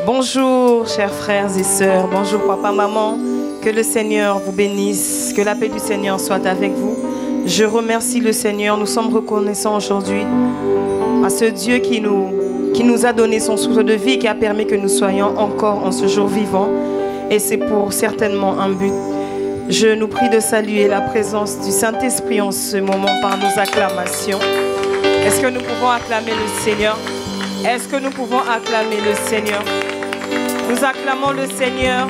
Bonjour chers frères et sœurs, bonjour papa, maman, que le Seigneur vous bénisse, que la paix du Seigneur soit avec vous. Je remercie le Seigneur, nous sommes reconnaissants aujourd'hui à ce Dieu qui nous a donné son souffle de vie, qui a permis que nous soyons encore en ce jour vivant, et c'est pour certainement un but. Je nous prie de saluer la présence du Saint-Esprit en ce moment par nos acclamations. Est-ce que nous pouvons acclamer le Seigneur? Est-ce que nous pouvons acclamer le Seigneur? Nous acclamons le Seigneur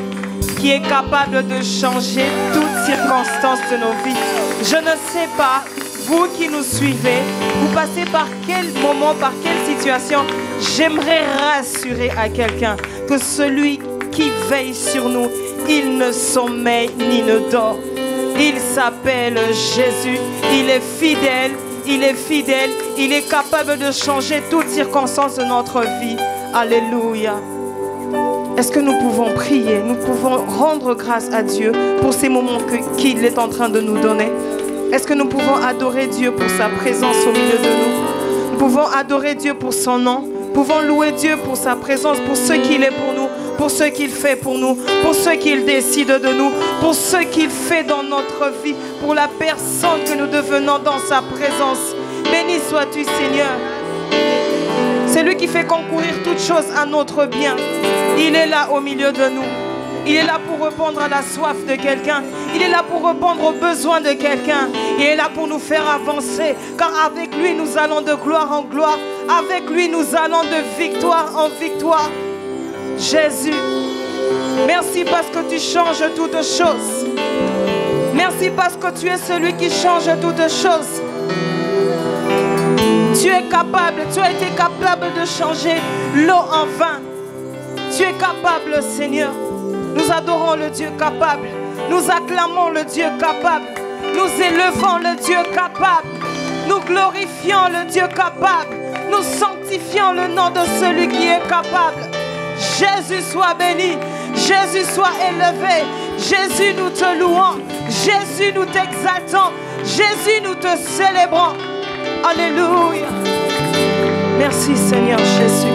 qui est capable de changer toutes circonstances de nos vies. Je ne sais pas, vous qui nous suivez, vous passez par quel moment, par quelle situation. J'aimerais rassurer à quelqu'un que celui qui veille sur nous, il ne sommeille ni ne dort. Il s'appelle Jésus, il est fidèle. Il est fidèle, il est capable de changer toutes circonstances de notre vie. Alléluia. Est-ce que nous pouvons prier, nous pouvons rendre grâce à Dieu pour ces moments qu'il est en train de nous donner? Est-ce que nous pouvons adorer Dieu pour sa présence au milieu de nous? Nous pouvons adorer Dieu pour son nom. Nous pouvons louer Dieu pour sa présence, pour ce qu'il est pour nous, pour ce qu'il fait pour nous, pour ce qu'il décide de nous, pour ce qu'il fait dans notre vie, pour la personne que nous devenons dans sa présence. Béni sois-tu, Seigneur. C'est lui qui fait concourir toutes choses à notre bien. Il est là au milieu de nous. Il est là pour répondre à la soif de quelqu'un. Il est là pour répondre aux besoins de quelqu'un. Il est là pour nous faire avancer. Car avec lui, nous allons de gloire en gloire. Avec lui, nous allons de victoire en victoire. Jésus, merci parce que tu changes toutes choses. Merci parce que tu es celui qui change toutes choses. Tu es capable, tu as été capable de changer l'eau en vin. Tu es capable, Seigneur. Nous adorons le Dieu capable. Nous acclamons le Dieu capable. Nous élevons le Dieu capable. Nous glorifions le Dieu capable. Nous sanctifions le nom de celui qui est capable. Jésus soit béni. Jésus soit élevé. Jésus, nous te louons. Jésus, nous t'exaltons. Jésus, nous te célébrons. Alléluia. Merci Seigneur Jésus.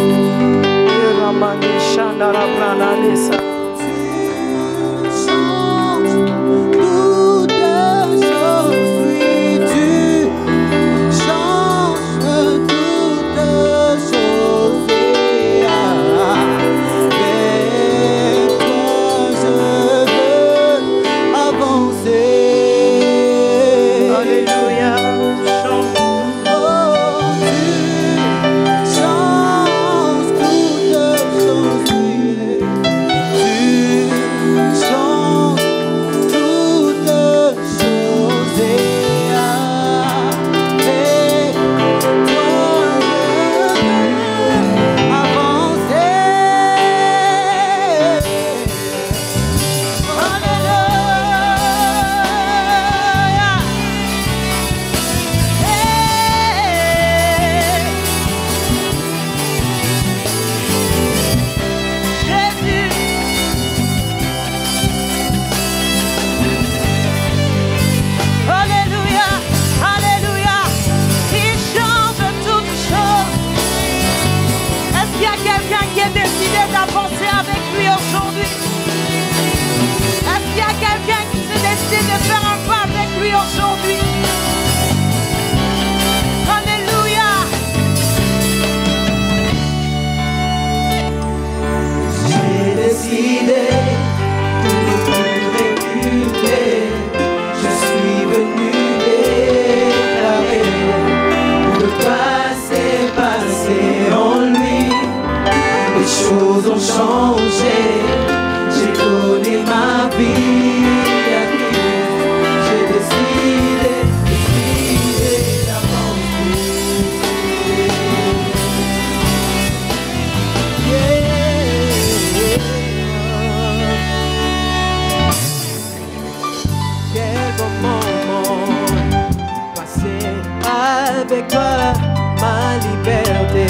Avec toi ma liberté,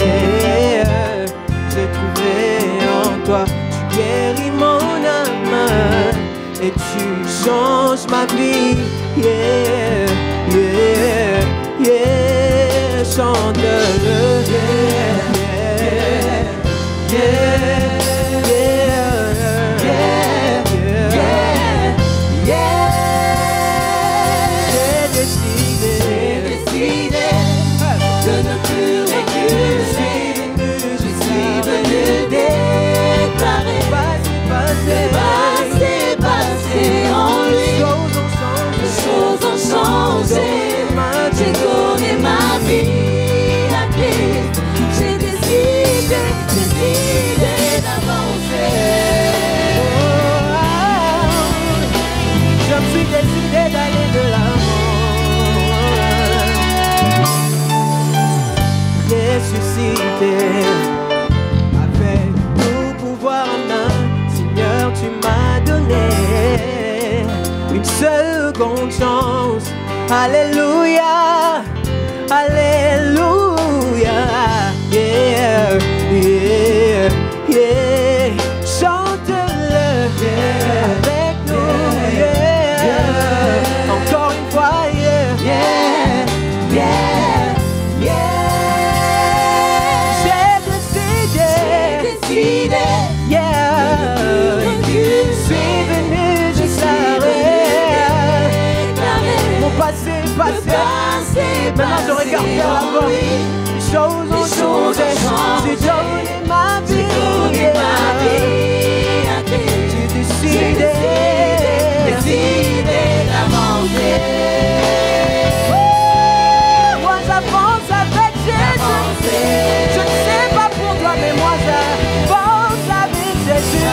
j'ai trouvé en toi, tu guéris mon âme et tu changes ma vie. Yeah, yeah, yeah, chante-le. Yeah, yeah, yeah. J'ai donné ma vie à Christ. J'ai décidé d'avancer. Je me suis décidé d'aller de l'avant. Ressuscité, avec tout pouvoir en main, Seigneur, tu m'as donné une seconde chance. Alléluia, alléluia, yeah, yeah, yeah. Chante-le avec nous, yeah. Encore une fois, yeah, yeah, yeah, yeah. J'ai décidé, yeah. Je suis venu déclarer mon passé. Maintenant je regarde vers l'avant. Les choses ont changé. J'ai donné ma vie à Christ. J'ai décidé d'avancer. Moi j'avance avec Jésus. Je ne sais pas pour toi, mais moi j'avance avec Jésus.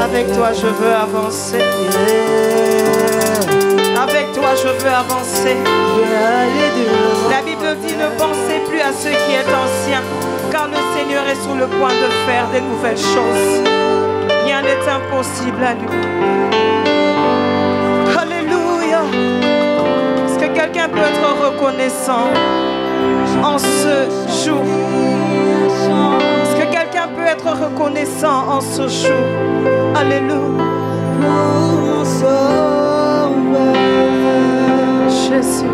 Avec toi je veux avancer. Avec toi, je veux avancer. La Bible dit ne pensez plus à ce qui est ancien, car le Seigneur est sur le point de faire des nouvelles choses. Rien n'est impossible à lui. Alléluia. Est-ce que quelqu'un peut être reconnaissant en ce jour? Est-ce que quelqu'un peut être reconnaissant en ce jour? Alléluia. Jésus.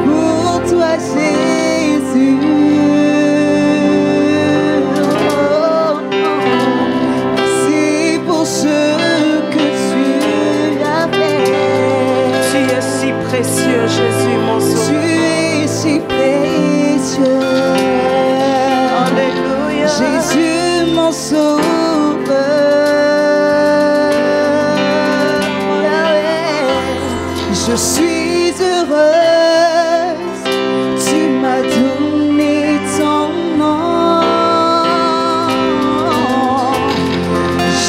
Pour toi, Jésus. Merci pour ce que tu as fait. Tu es si précieux, Jésus, mon sauveur. Tu es si précieux. Alléluia. Jésus, mon sauveur. Je suis heureuse, tu m'as donné ton nom.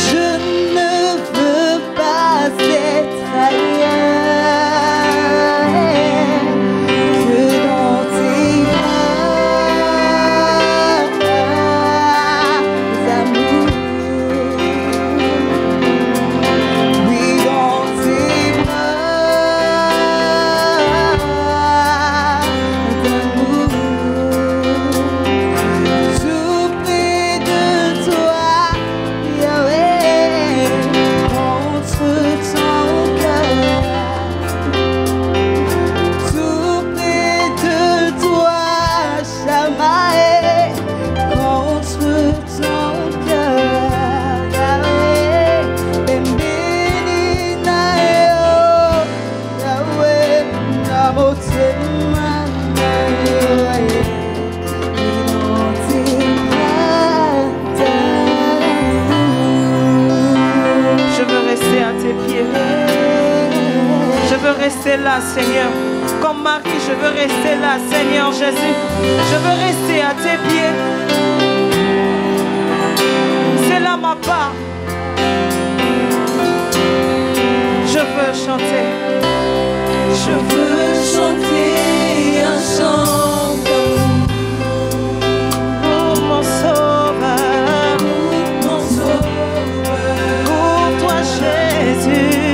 Je ne veux pas être ailleurs que dans tes bras d'amour. Oui, dans tes rester là, Seigneur. Comme Marie, je veux rester là, Seigneur Jésus. Je veux rester à tes pieds. C'est là ma part. Je veux chanter. Je veux chanter un chant pour mon sauveur. Mon sauveur. Pour toi, Jésus.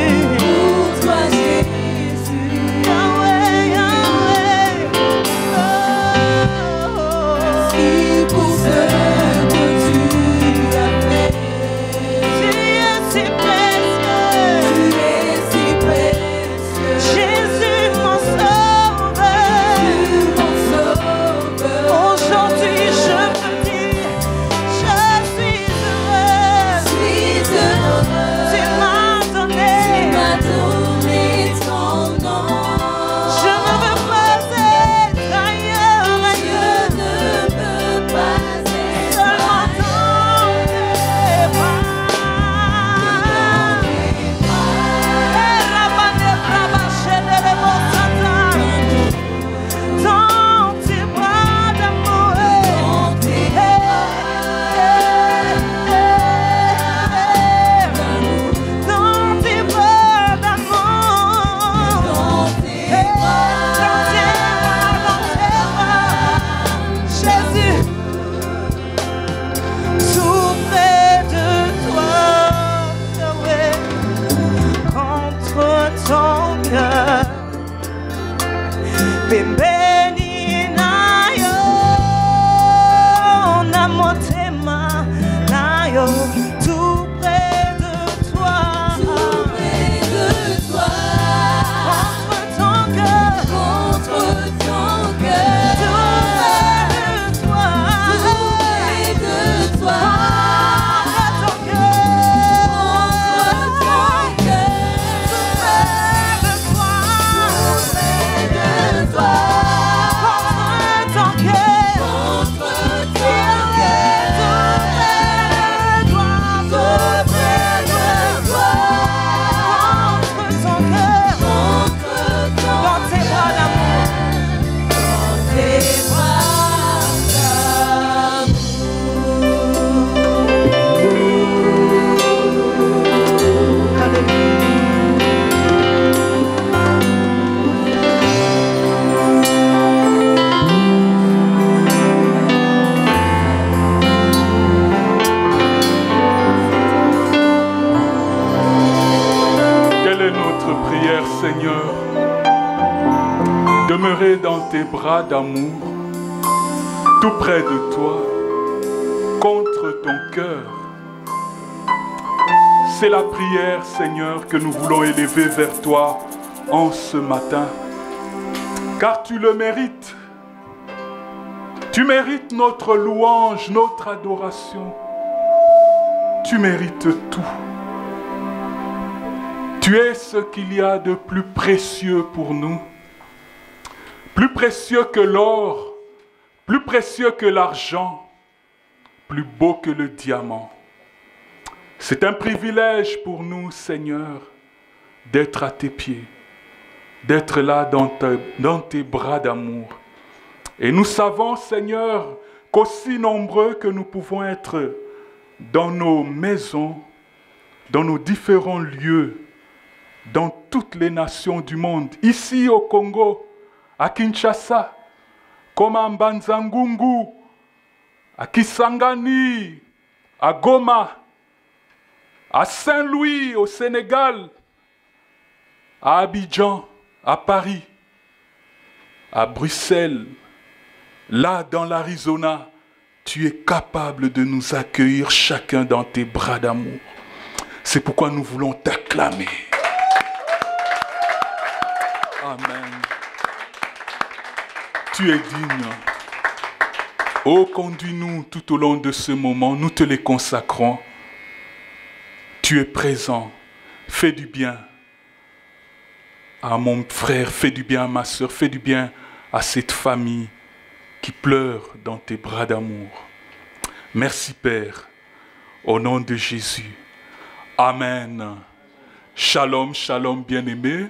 toi. notre prière, Seigneur, demeurer dans tes bras d'amour, tout près de toi, contre ton cœur. C'est la prière, Seigneur, que nous voulons élever vers toi en ce matin, car tu le mérites. Tu mérites notre louange, notre adoration. Tu mérites tout. Tu es ce qu'il y a de plus précieux pour nous. Plus précieux que l'or, plus précieux que l'argent, plus beau que le diamant. C'est un privilège pour nous, Seigneur, d'être à tes pieds, d'être là dans tes bras d'amour. Et nous savons, Seigneur, qu'aussi nombreux que nous pouvons être dans nos maisons, dans nos différents lieux, dans toutes les nations du monde, ici au Congo, à Kinshasa, comme à Mbanzangungu, à Kisangani, à Goma, à Saint-Louis au Sénégal, à Abidjan, à Paris, à Bruxelles, là dans l'Arizona, tu es capable de nous accueillir chacun dans tes bras d'amour. C'est pourquoi nous voulons t'acclamer. Amen. Tu es digne. Oh, conduis-nous tout au long de ce moment, nous te les consacrons. Tu es présent. Fais du bien à mon frère, fais du bien à ma soeur, fais du bien à cette famille qui pleure dans tes bras d'amour. Merci Père, au nom de Jésus. Amen. Shalom, shalom bien-aimés.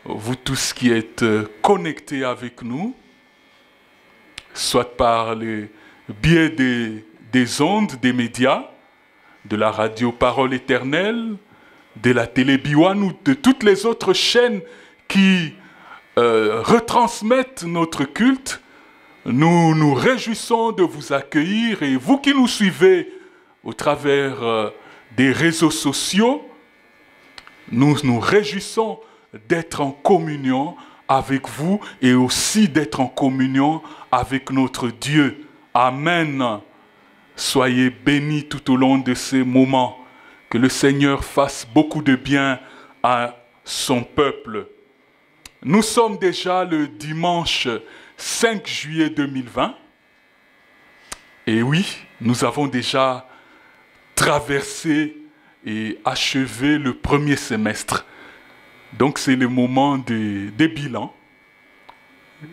Vous tous qui êtes connectés avec nous, soit par le biais des ondes, des médias, de la radio Parole Éternelle, de la télé Biwan ou de toutes les autres chaînes qui retransmettent notre culte. Nous nous réjouissons de vous accueillir et vous qui nous suivez au travers des réseaux sociaux, nous nous réjouissons d'être en communion avec vous et aussi d'être en communion avec notre Dieu. Amen. Soyez bénis tout au long de ces moments. Que le Seigneur fasse beaucoup de bien à son peuple. Nous sommes déjà le dimanche 5 juillet 2020. Et oui, nous avons déjà traversé et achevé le premier semestre. Donc c'est le moment des bilans.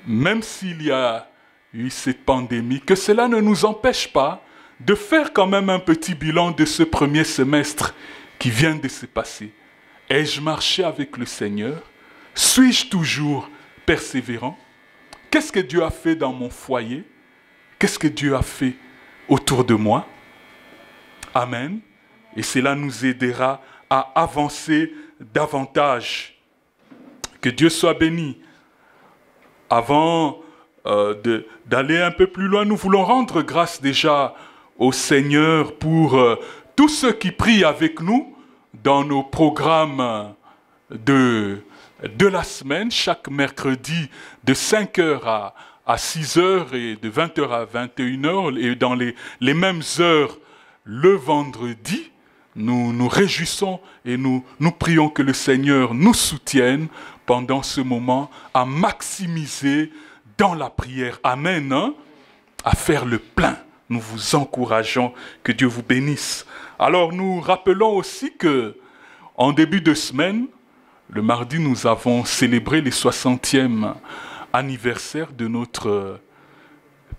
Même s'il y a eu cette pandémie, que cela ne nous empêche pas de faire quand même un petit bilan de ce premier semestre qui vient de se passer. Ai-je marché avec le Seigneur? Suis-je toujours persévérant? Qu'est-ce que Dieu a fait dans mon foyer? Qu'est-ce que Dieu a fait autour de moi? Amen. Et cela nous aidera à avancer davantage. Que Dieu soit béni. Avant d'aller un peu plus loin, nous voulons rendre grâce déjà au Seigneur pour tous ceux qui prient avec nous dans nos programmes de la semaine, chaque mercredi de 5h à 6h et de 20h à 21h et dans les mêmes heures le vendredi. Nous nous réjouissons et nous prions que le Seigneur nous soutienne pendant ce moment à maximiser dans la prière. Amen. Hein? À faire le plein. Nous vous encourageons, que Dieu vous bénisse. Alors nous rappelons aussi que en début de semaine, le mardi, nous avons célébré les 60e anniversaire de notre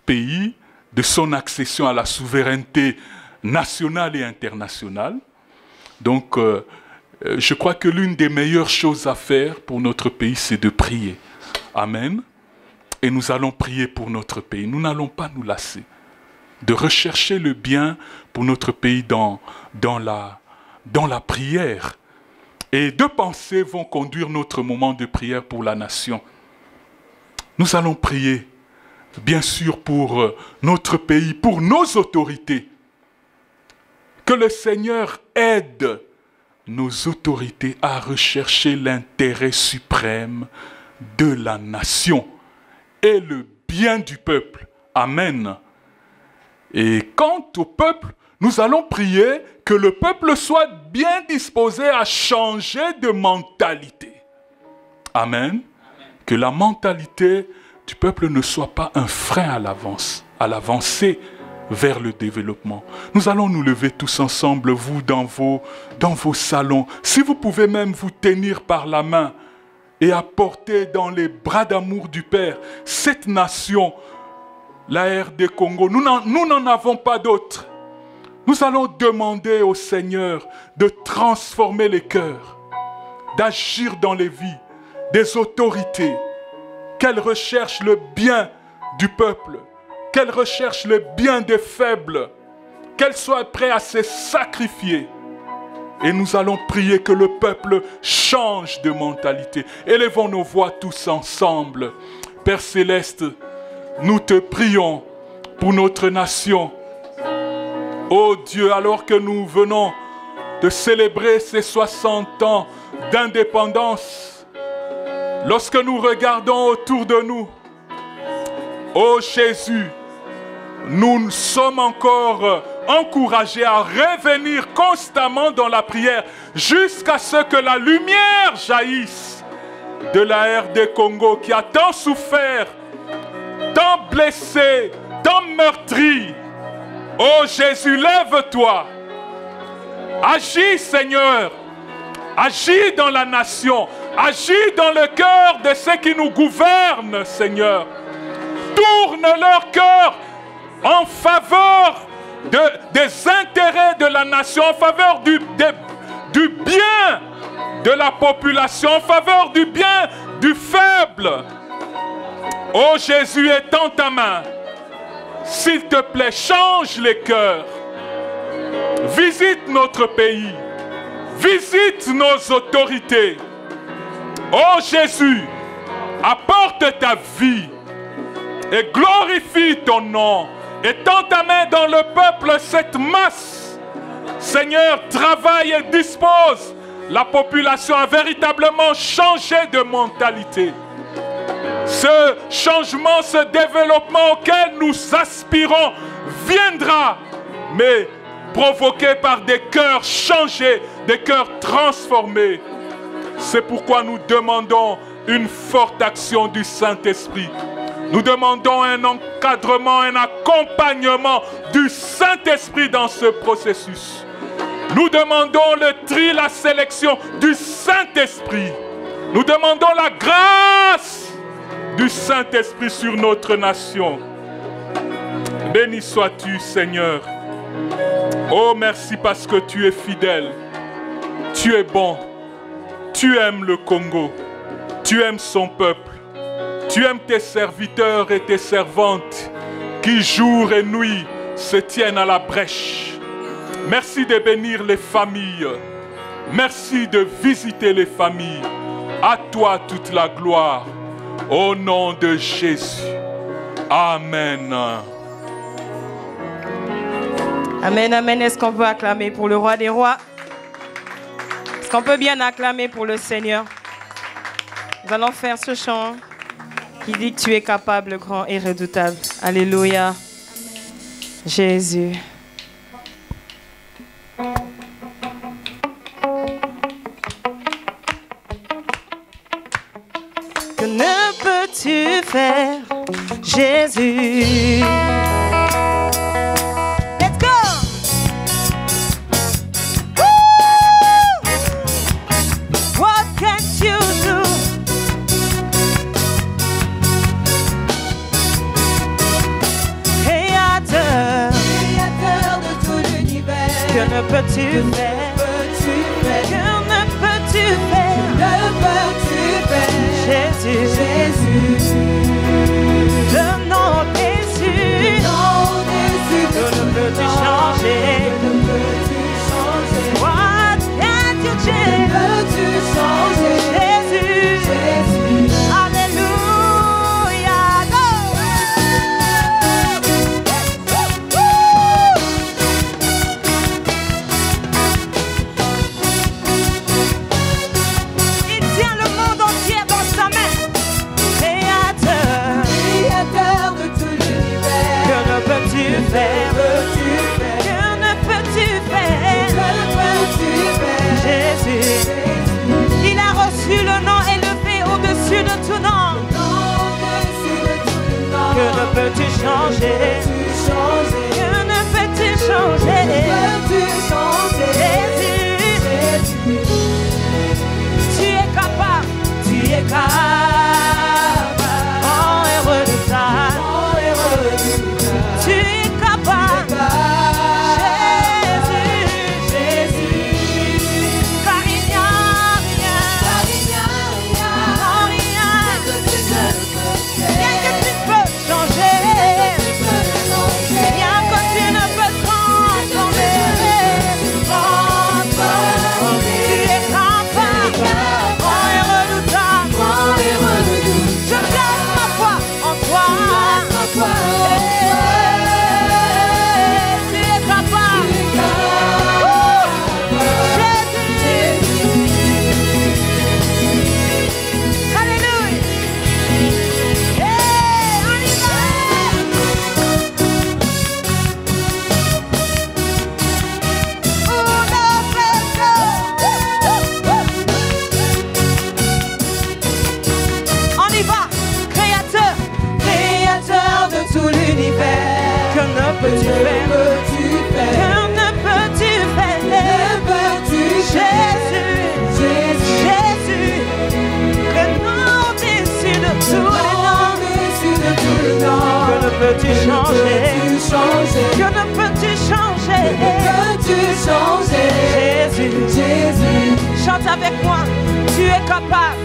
pays, de son accession à la souveraineté nationale et internationale. Donc, je crois que l'une des meilleures choses à faire pour notre pays, c'est de prier. Amen. Et nous allons prier pour notre pays. Nous n'allons pas nous lasser de rechercher le bien pour notre pays dans la prière. Et deux pensées vont conduire notre moment de prière pour la nation. Nous allons prier, bien sûr, pour notre pays, pour nos autorités. Que le Seigneur aide nos autorités à rechercher l'intérêt suprême de la nation et le bien du peuple. Amen. Et quant au peuple, nous allons prier que le peuple soit bien disposé à changer de mentalité. Amen. Que la mentalité du peuple ne soit pas un frein à l'avancée vers le développement. Nous allons nous lever tous ensemble, vous dans vos salons. Si vous pouvez même vous tenir par la main et apporter dans les bras d'amour du Père cette nation, la RD Congo. Nous n'en avons pas d'autre. Nous allons demander au Seigneur de transformer les cœurs, d'agir dans les vies des autorités, qu'elles recherchent le bien du peuple, qu'elles recherchent le bien des faibles, qu'elles soient prêtes à se sacrifier. Et nous allons prier que le peuple change de mentalité. Élevons nos voix tous ensemble. Père Céleste, nous te prions pour notre nation. Ô Dieu, alors que nous venons de célébrer ces 60 ans d'indépendance, lorsque nous regardons autour de nous, ô Jésus, nous sommes encore encouragés à revenir constamment dans la prière jusqu'à ce que la lumière jaillisse de la RD Congo qui a tant souffert, tant blessé, tant meurtri. Oh Jésus, lève-toi. Agis, Seigneur. Agis dans la nation. Agis dans le cœur de ceux qui nous gouvernent, Seigneur. Tourne leur cœur en faveur des intérêts de la nation, en faveur du bien de la population, en faveur du bien du faible. Oh Jésus, étends ta main. S'il te plaît, change les cœurs. Visite notre pays. Visite nos autorités. Oh Jésus, apporte ta vie et glorifie ton nom. Étends ta main dans le peuple, cette masse. Seigneur, travaille et dispose la population a véritablement changé de mentalité. Ce changement, ce développement auquel nous aspirons viendra, mais provoqué par des cœurs changés, des cœurs transformés. C'est pourquoi nous demandons une forte action du Saint-Esprit. Nous demandons un encadrement, un accompagnement du Saint-Esprit dans ce processus. Nous demandons le tri, la sélection du Saint-Esprit. Nous demandons la grâce du Saint-Esprit sur notre nation. Béni sois-tu, Seigneur. Oh, merci parce que tu es fidèle. Tu es bon. Tu aimes le Congo. Tu aimes son peuple. Tu aimes tes serviteurs et tes servantes qui jour et nuit se tiennent à la brèche. Merci de bénir les familles. Merci de visiter les familles. À toi toute la gloire. Au nom de Jésus. Amen. Amen, amen. Est-ce qu'on peut acclamer pour le roi des rois? Est-ce qu'on peut bien acclamer pour le Seigneur? Nous allons faire ce chant qui dit que tu es capable, grand et redoutable. Alléluia. Jésus. Que ne peux-tu faire, Jésus? Let's go! Woo! What can't you do? Créateur de tout l'univers, que ne peux-tu faire? Que ne peux-tu faire? Jésus, Jésus, le nom Jésus, que ne peux-tu changer? What can't you change? Jésus, alléluia, go! peux-tu changer? Que ne peux-tu changer? Jésus, tu es capable. Oh, heureux de ça. Tu es capable. Car il n'y a rien, rien que tu peux changer, rien que tu ne peux transformer. Tu es capable. Oh, heureux de ça. Je place ma foi en toi. Tu es capable. Jésus. Alléluia. On y va. On y va. Créateur de tout l'univers. Que ne peux-tu faire? Que ne peux-tu faire? Jésus, le nom au-dessus de tous les noms. Que ne peux-tu changer? Que ne peux-tu changer? Jésus, chante avec moi. Tu es capable.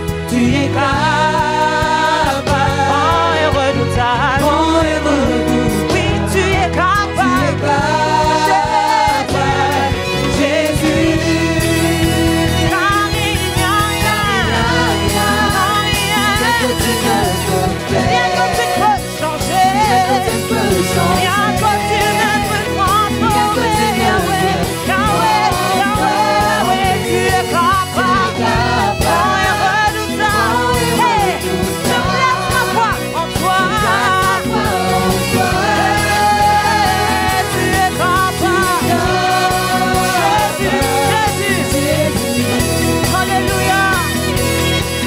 Oh, redoutable. Oui, tu es capable. Jésus, car il n'y a rien que tu peux changer, rien que tu ne peux transformer. Yahweh, tu es capable. Oh, redoutable. Je place ma foi en toi. Tu es capable. Jésus. Alléluia.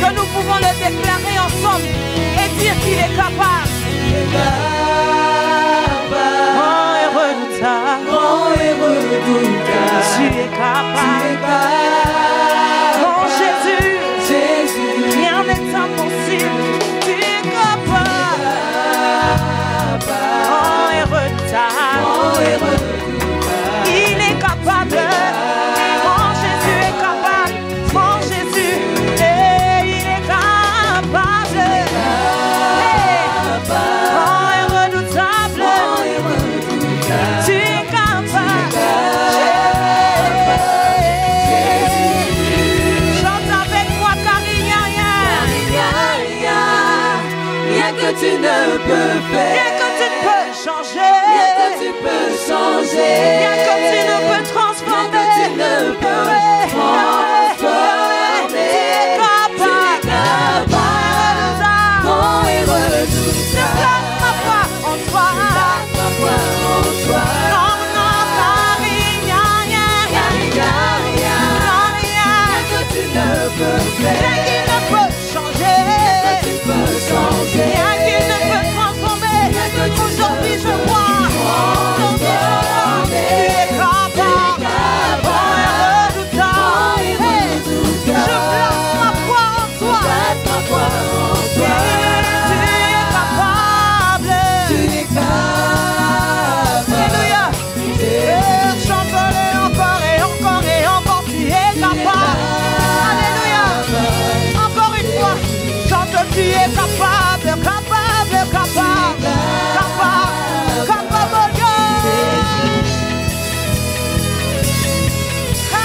Que nous pouvons le déclarer ensemble et dire qu'il est capable. Oh, et redoutable. Tu es capable. Oh, Jésus. Rien n'est impossible. Tu es capable. Oh, et redoutable. Il est capable. Mon Jésus est capable. Mon Jésus, il est capable. Oh, et redoutable. Tu es capable. Chante avec moi car il n'y a rien. Rien que tu ne peux faire. Rien que tu peux changer. Rien que tu peux changer. Rien que tu ne peux transformer. Rien que tu ne peux transformer. Tu es capable. Bon et Je redoutable. place ma foi en toi. Ma foi en toi. Non, car il n'y a rien. Rien que tu ne peux faire. Rien qui ne peut changer. Tu peux changer. Rien qui ne peut transformer. Aujourd'hui je crois. Tu es capable. Bon et redoutable. Je place ma foi en toi. Tu es capable. Alléluia. Chante-le encore et encore et encore. Tu es capable. Alléluia. Encore une fois. Chante, tu es capable. Capable Dieu.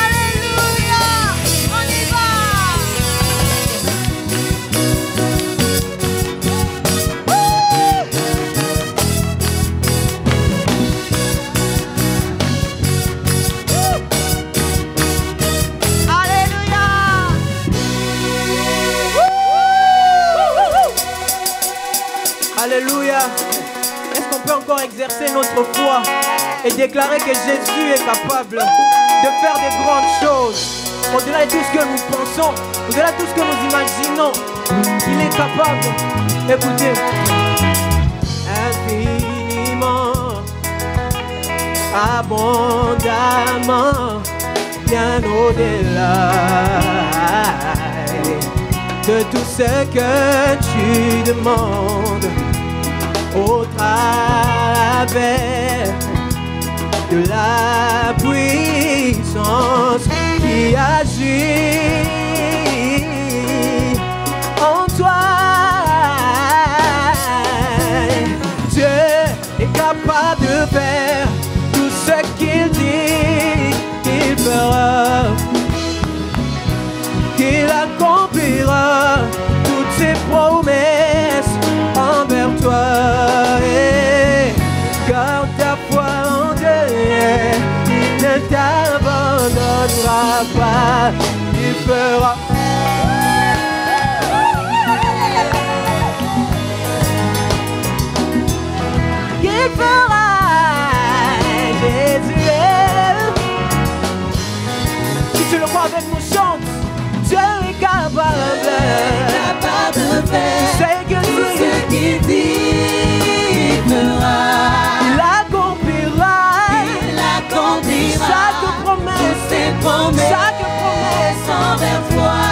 Alléluia. On y va. Alléluia. Alléluia. Est-ce qu'on peut encore exercer notre foi et déclarer que Jésus est capable de faire des grandes choses au-delà de tout ce que nous pensons, au-delà de tout ce que nous imaginons? Il est capable. Écoutez. infiniment, abondamment, bien au-delà de tout ce que tu demandes, au travers de la puissance qui agit en toi. Dieu est capable de faire tout ce qu'il dit qu'il fera, qu'il accomplira toutes ses promesses envers toi. Et garde ta foi en Dieu, il ne t'abandonnera pas, il fera. Il fera, Jésus est. Si tu le crois avec nous, chante. Dieu est capable de faire ce qu'il dit, il fera. Il accomplira Chaque promesse, chaque promesse envers toi.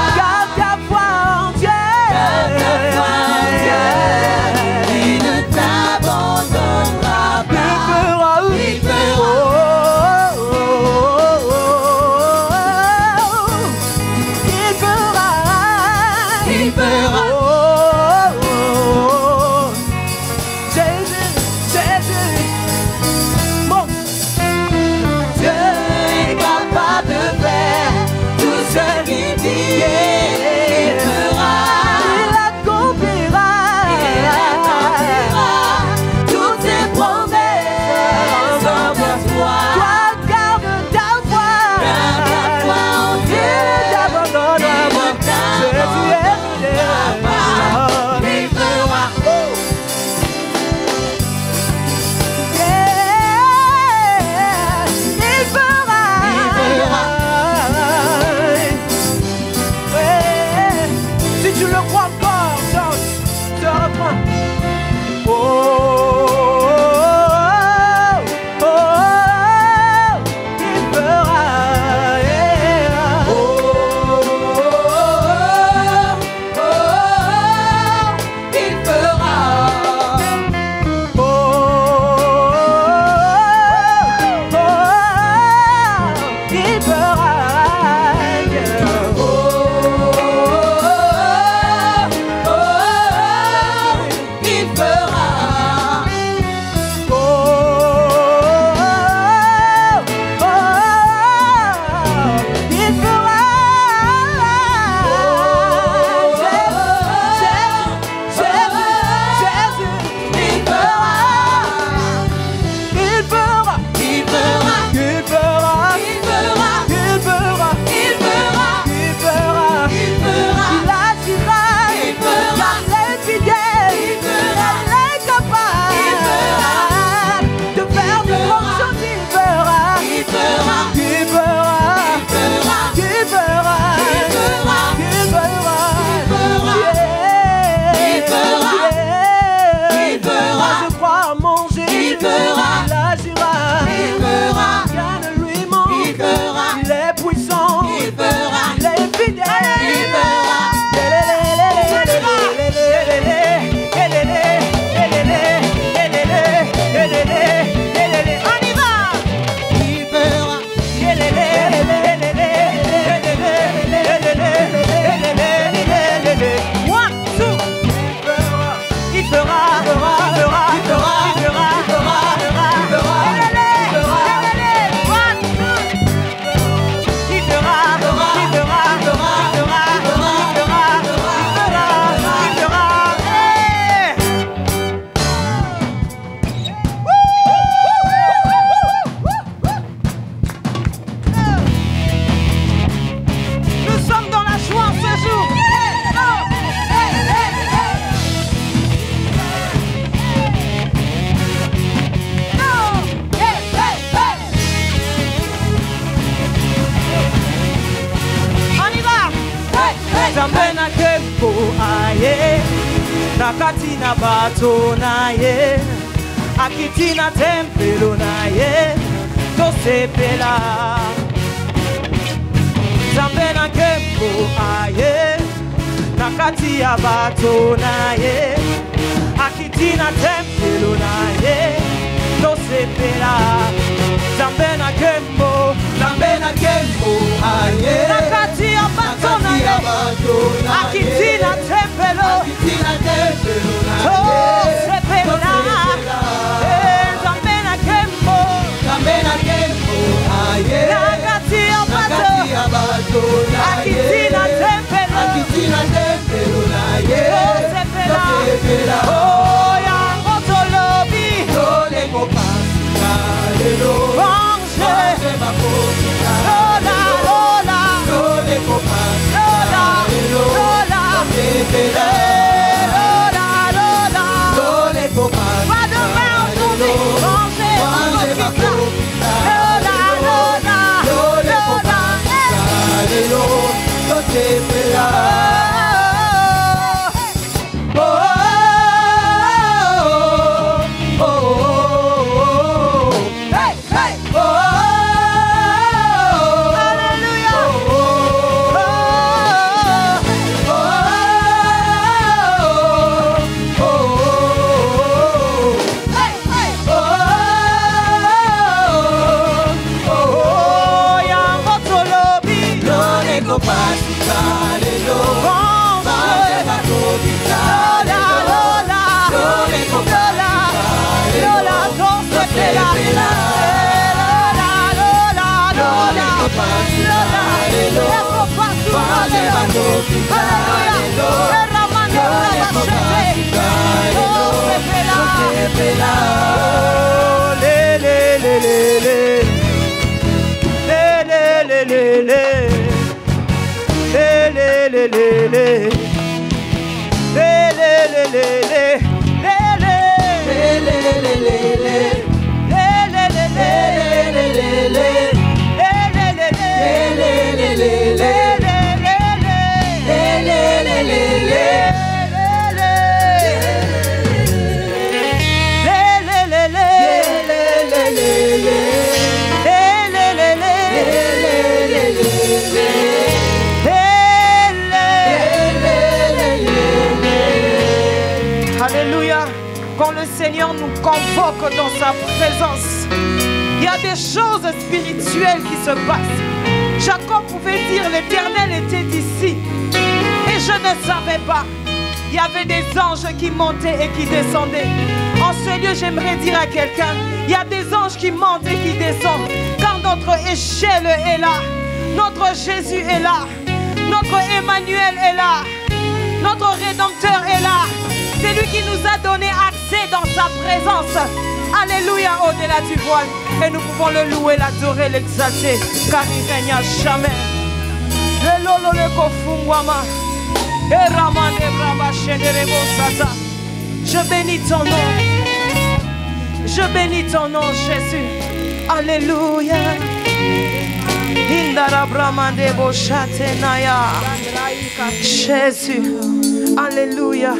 nakatina bato na ye akitina tempelo na ye tosepela Nzambe na nkembo aye nakati ya bato na ye akitina tempelo na ye tosepela Nzambe na nkembo aye nakati ya bato na ye akitina tempelo tosepela Nzambe na nkembo aye nakati ya bato akitina tempelo na ye tosepela oh yango tolobi toleko pasika lelo vange bakopika lola toleko pasika lelo lola tosepela lola toleko pasika lelo vange bakopika lola toleko pasika lelo tosepela Seigneur nous convoque dans sa présence. Il y a des choses spirituelles qui se passent. Jacob pouvait dire l'Éternel était ici. Et je ne savais pas. Il y avait des anges qui montaient et qui descendaient. En ce lieu, j'aimerais dire à quelqu'un, il y a des anges qui montent et qui descendent. Car notre échelle est là. Notre Jésus est là. Notre Emmanuel est là. Notre Rédempteur est là. C'est lui qui nous a donné accès dans sa présence. Alléluia, au-delà du voile. Et nous pouvons le louer, l'adorer, l'exalter, car il règne à jamais. Je bénis ton nom. Je bénis ton nom, Jésus. Alléluia. Jésus. Alléluia.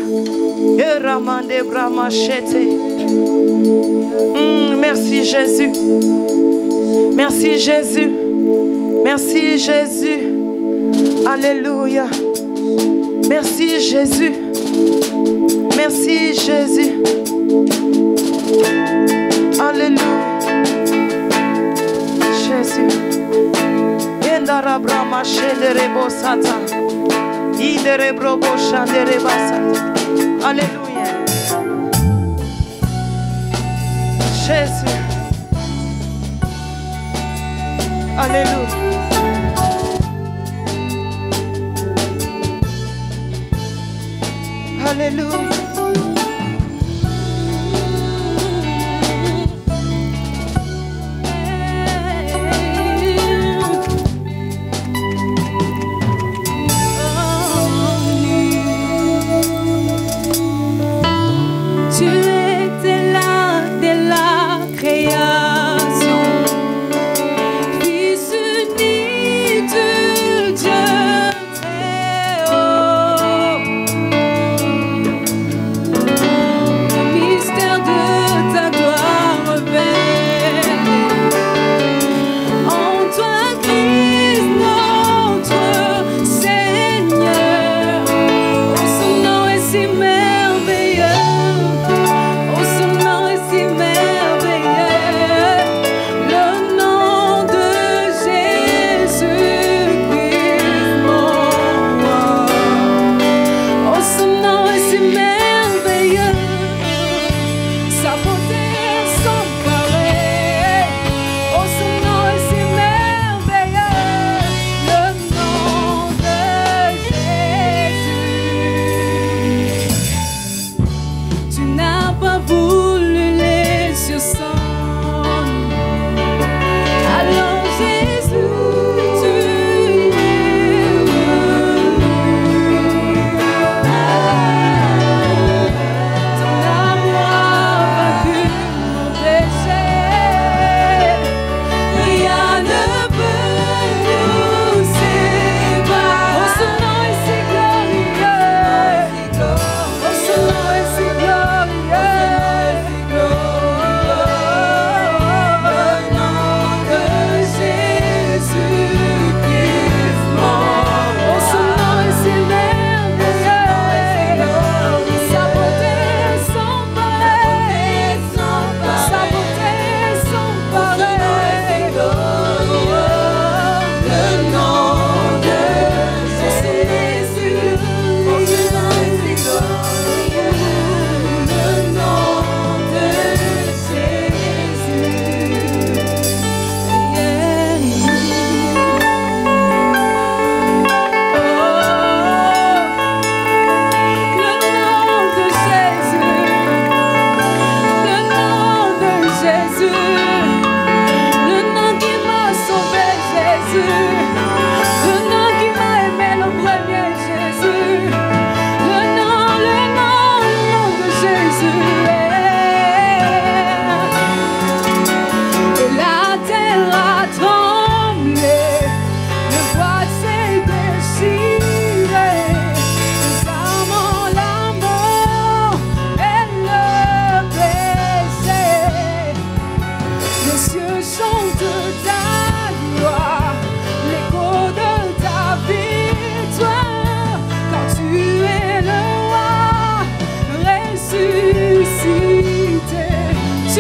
Merci Jésus. Merci Jésus. Merci Jésus. Alléluia. Merci Jésus. Merci Jésus. Alléluia. Jésus. Yendarabra Shenderebo Sata. Iderebrobo Shandereba Sata. Alléluia. Jésus. Alléluia. Alléluia.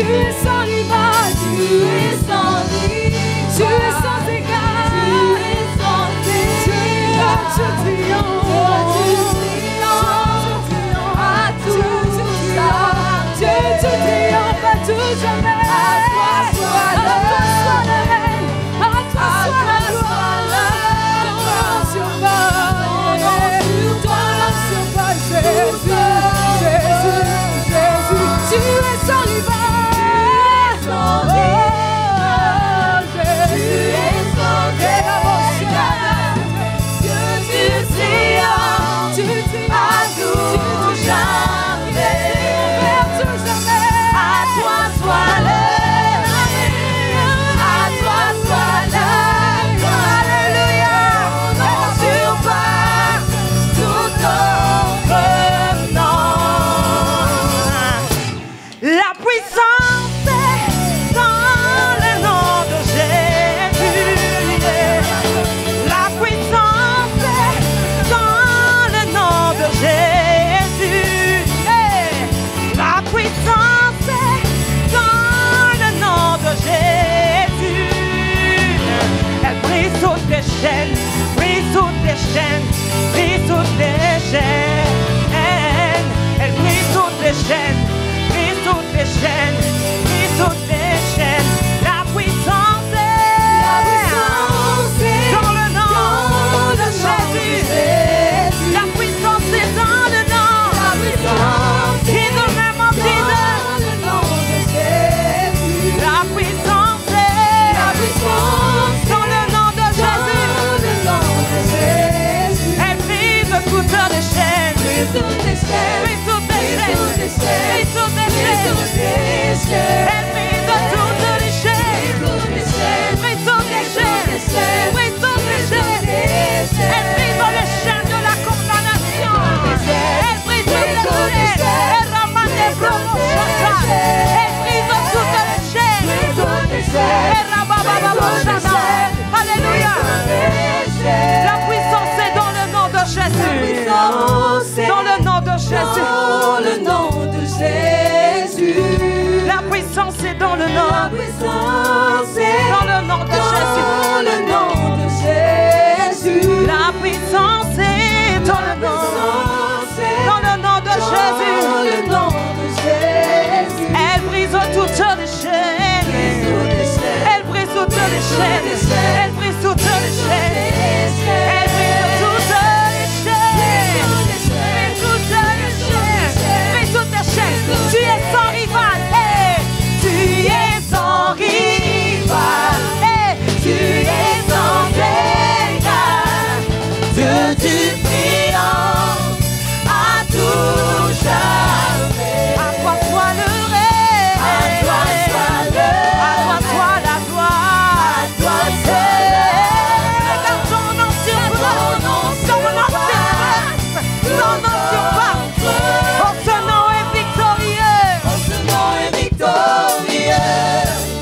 Tu es sans rival, tu es sans rival, tu es sans égal, tu es sans égal, tu triomphes, à tout jamais, tu triomphes à tout jamais. À toi soit le règne, à toi soit la gloire, ton nom surpasse, Jésus, Jésus, Jésus, tu es sans rival. Brise toutes les chaînes, brise toutes les chaînes. Elle brise toutes les chaînes, brise toutes les chaînes, brise toutes les chaînes. La puissance est dans le nom de Jésus. La puissance est dans le nom. In the name of Jesus. La puissance est dans le nom de Jésus. Elle brise toutes les chaînes, brise toutes les chaînes, brise toutes les chaînes, brise toutes les chaînes. Elle brise toutes les chaînes, brise toutes les chaînes, brise toutes les chaînes. Elle brise les chaînes de la condamnation. Elle brise toutes les chaînes. Elle ramène les promotions. Elle brise toutes les chaînes. Elle ramène. Alléluia. La puissance est dans le nom de Jésus. Dans le nom de Jésus. Dans le nom de Jésus. La puissance est dans le nom. La puissance est Dans le nom de Jésus. dans le nom de Jésus. La puissance est dans le nom. Dans le nom de Jésus. Dans le nom de Jésus. Elle brise toutes les chaînes. Elle brise toutes les chaînes. Elle brise toutes les chaînes. Elle brise toutes les chaînes. Brise toutes les chaînes. Brise toutes les chaînes. Tu es sans rival. Tu es sans rival. Tu es sans égal. Dieu du triomphe à tout jamais. À toi soit le règne. À toi soit la gloire. À toi seul. Ton nom surpasse. Ton nom surpasse. Ton nom surpasse. Oh, ce nom est victorieux. Oh, ce nom est victorieux.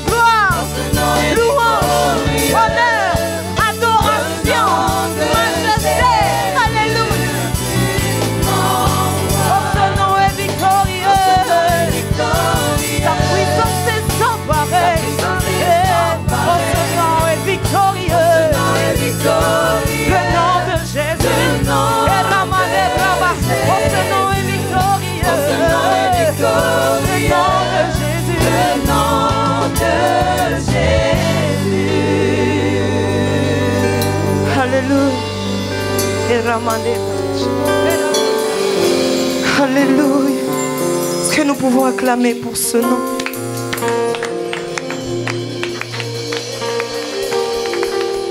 Gloire, Ce nom est louange, victorieux. honneur, adoration, majesté. Alléluia. Oh, ce nom est victorieux. Ta puissance est sans pareil. Oh, ce nom est victorieux. Le nom de Jésus. Et Ramane Brava. Oh, ce nom est victorieux. Le nom de Jésus. Alléluia. Et Ramane Brava. Alléluia. Est-ce que nous pouvons acclamer pour ce nom?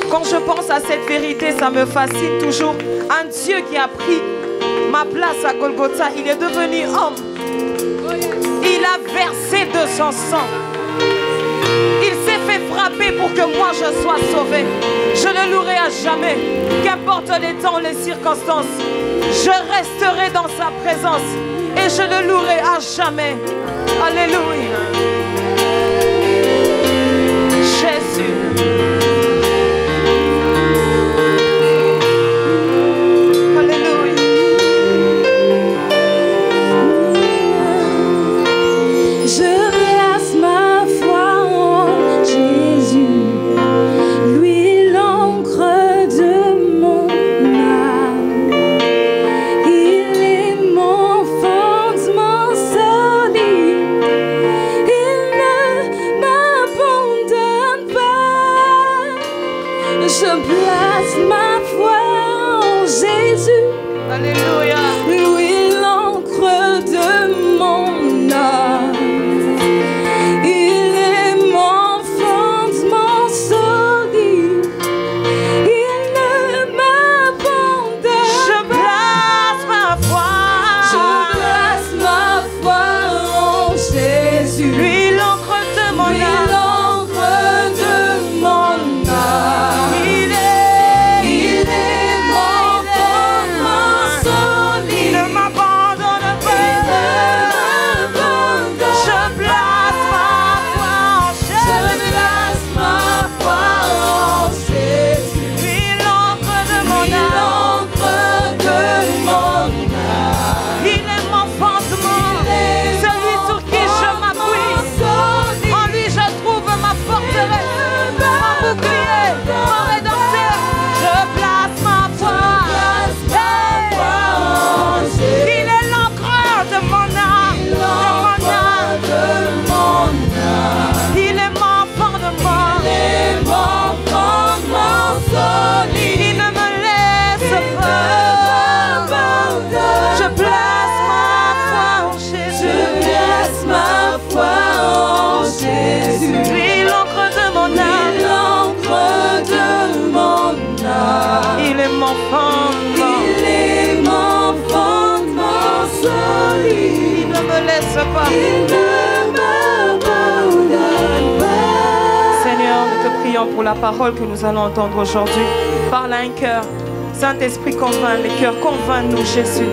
Quand je pense à cette vérité, ça me fascine toujours. Un Dieu qui a pris ma place à Golgotha, il est devenu homme. Il a versé de son sang. Il s'est fait frapper pour que moi je sois sauvé. Je le louerai à jamais. Qu'importe les temps, les circonstances, je resterai dans sa présence et je le louerai à jamais. Alléluia. Jésus. Je place ma laisse pas. Seigneur, nous te prions pour la parole que nous allons entendre aujourd'hui. Parle à un cœur. Saint-Esprit, convainc les cœurs, convainc-nous, Jésus.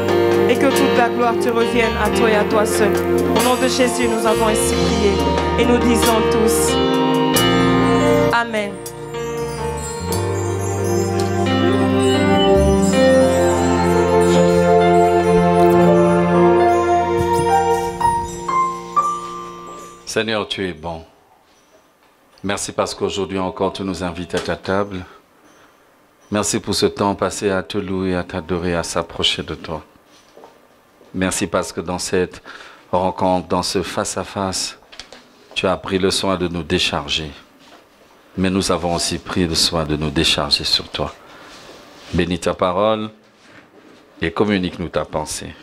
Et que toute la gloire te revienne à toi et à toi seul. Au nom de Jésus, nous avons ainsi prié. Et nous disons tous Amen. Seigneur, tu es bon. Merci parce qu'aujourd'hui encore tu nous invites à ta table. Merci pour ce temps passé à te louer, à t'adorer, à s'approcher de toi. Merci parce que dans cette rencontre, dans ce face-à-face, tu as pris le soin de nous décharger. Mais nous avons aussi pris le soin de nous décharger sur toi. Bénis ta parole et communique-nous ta pensée.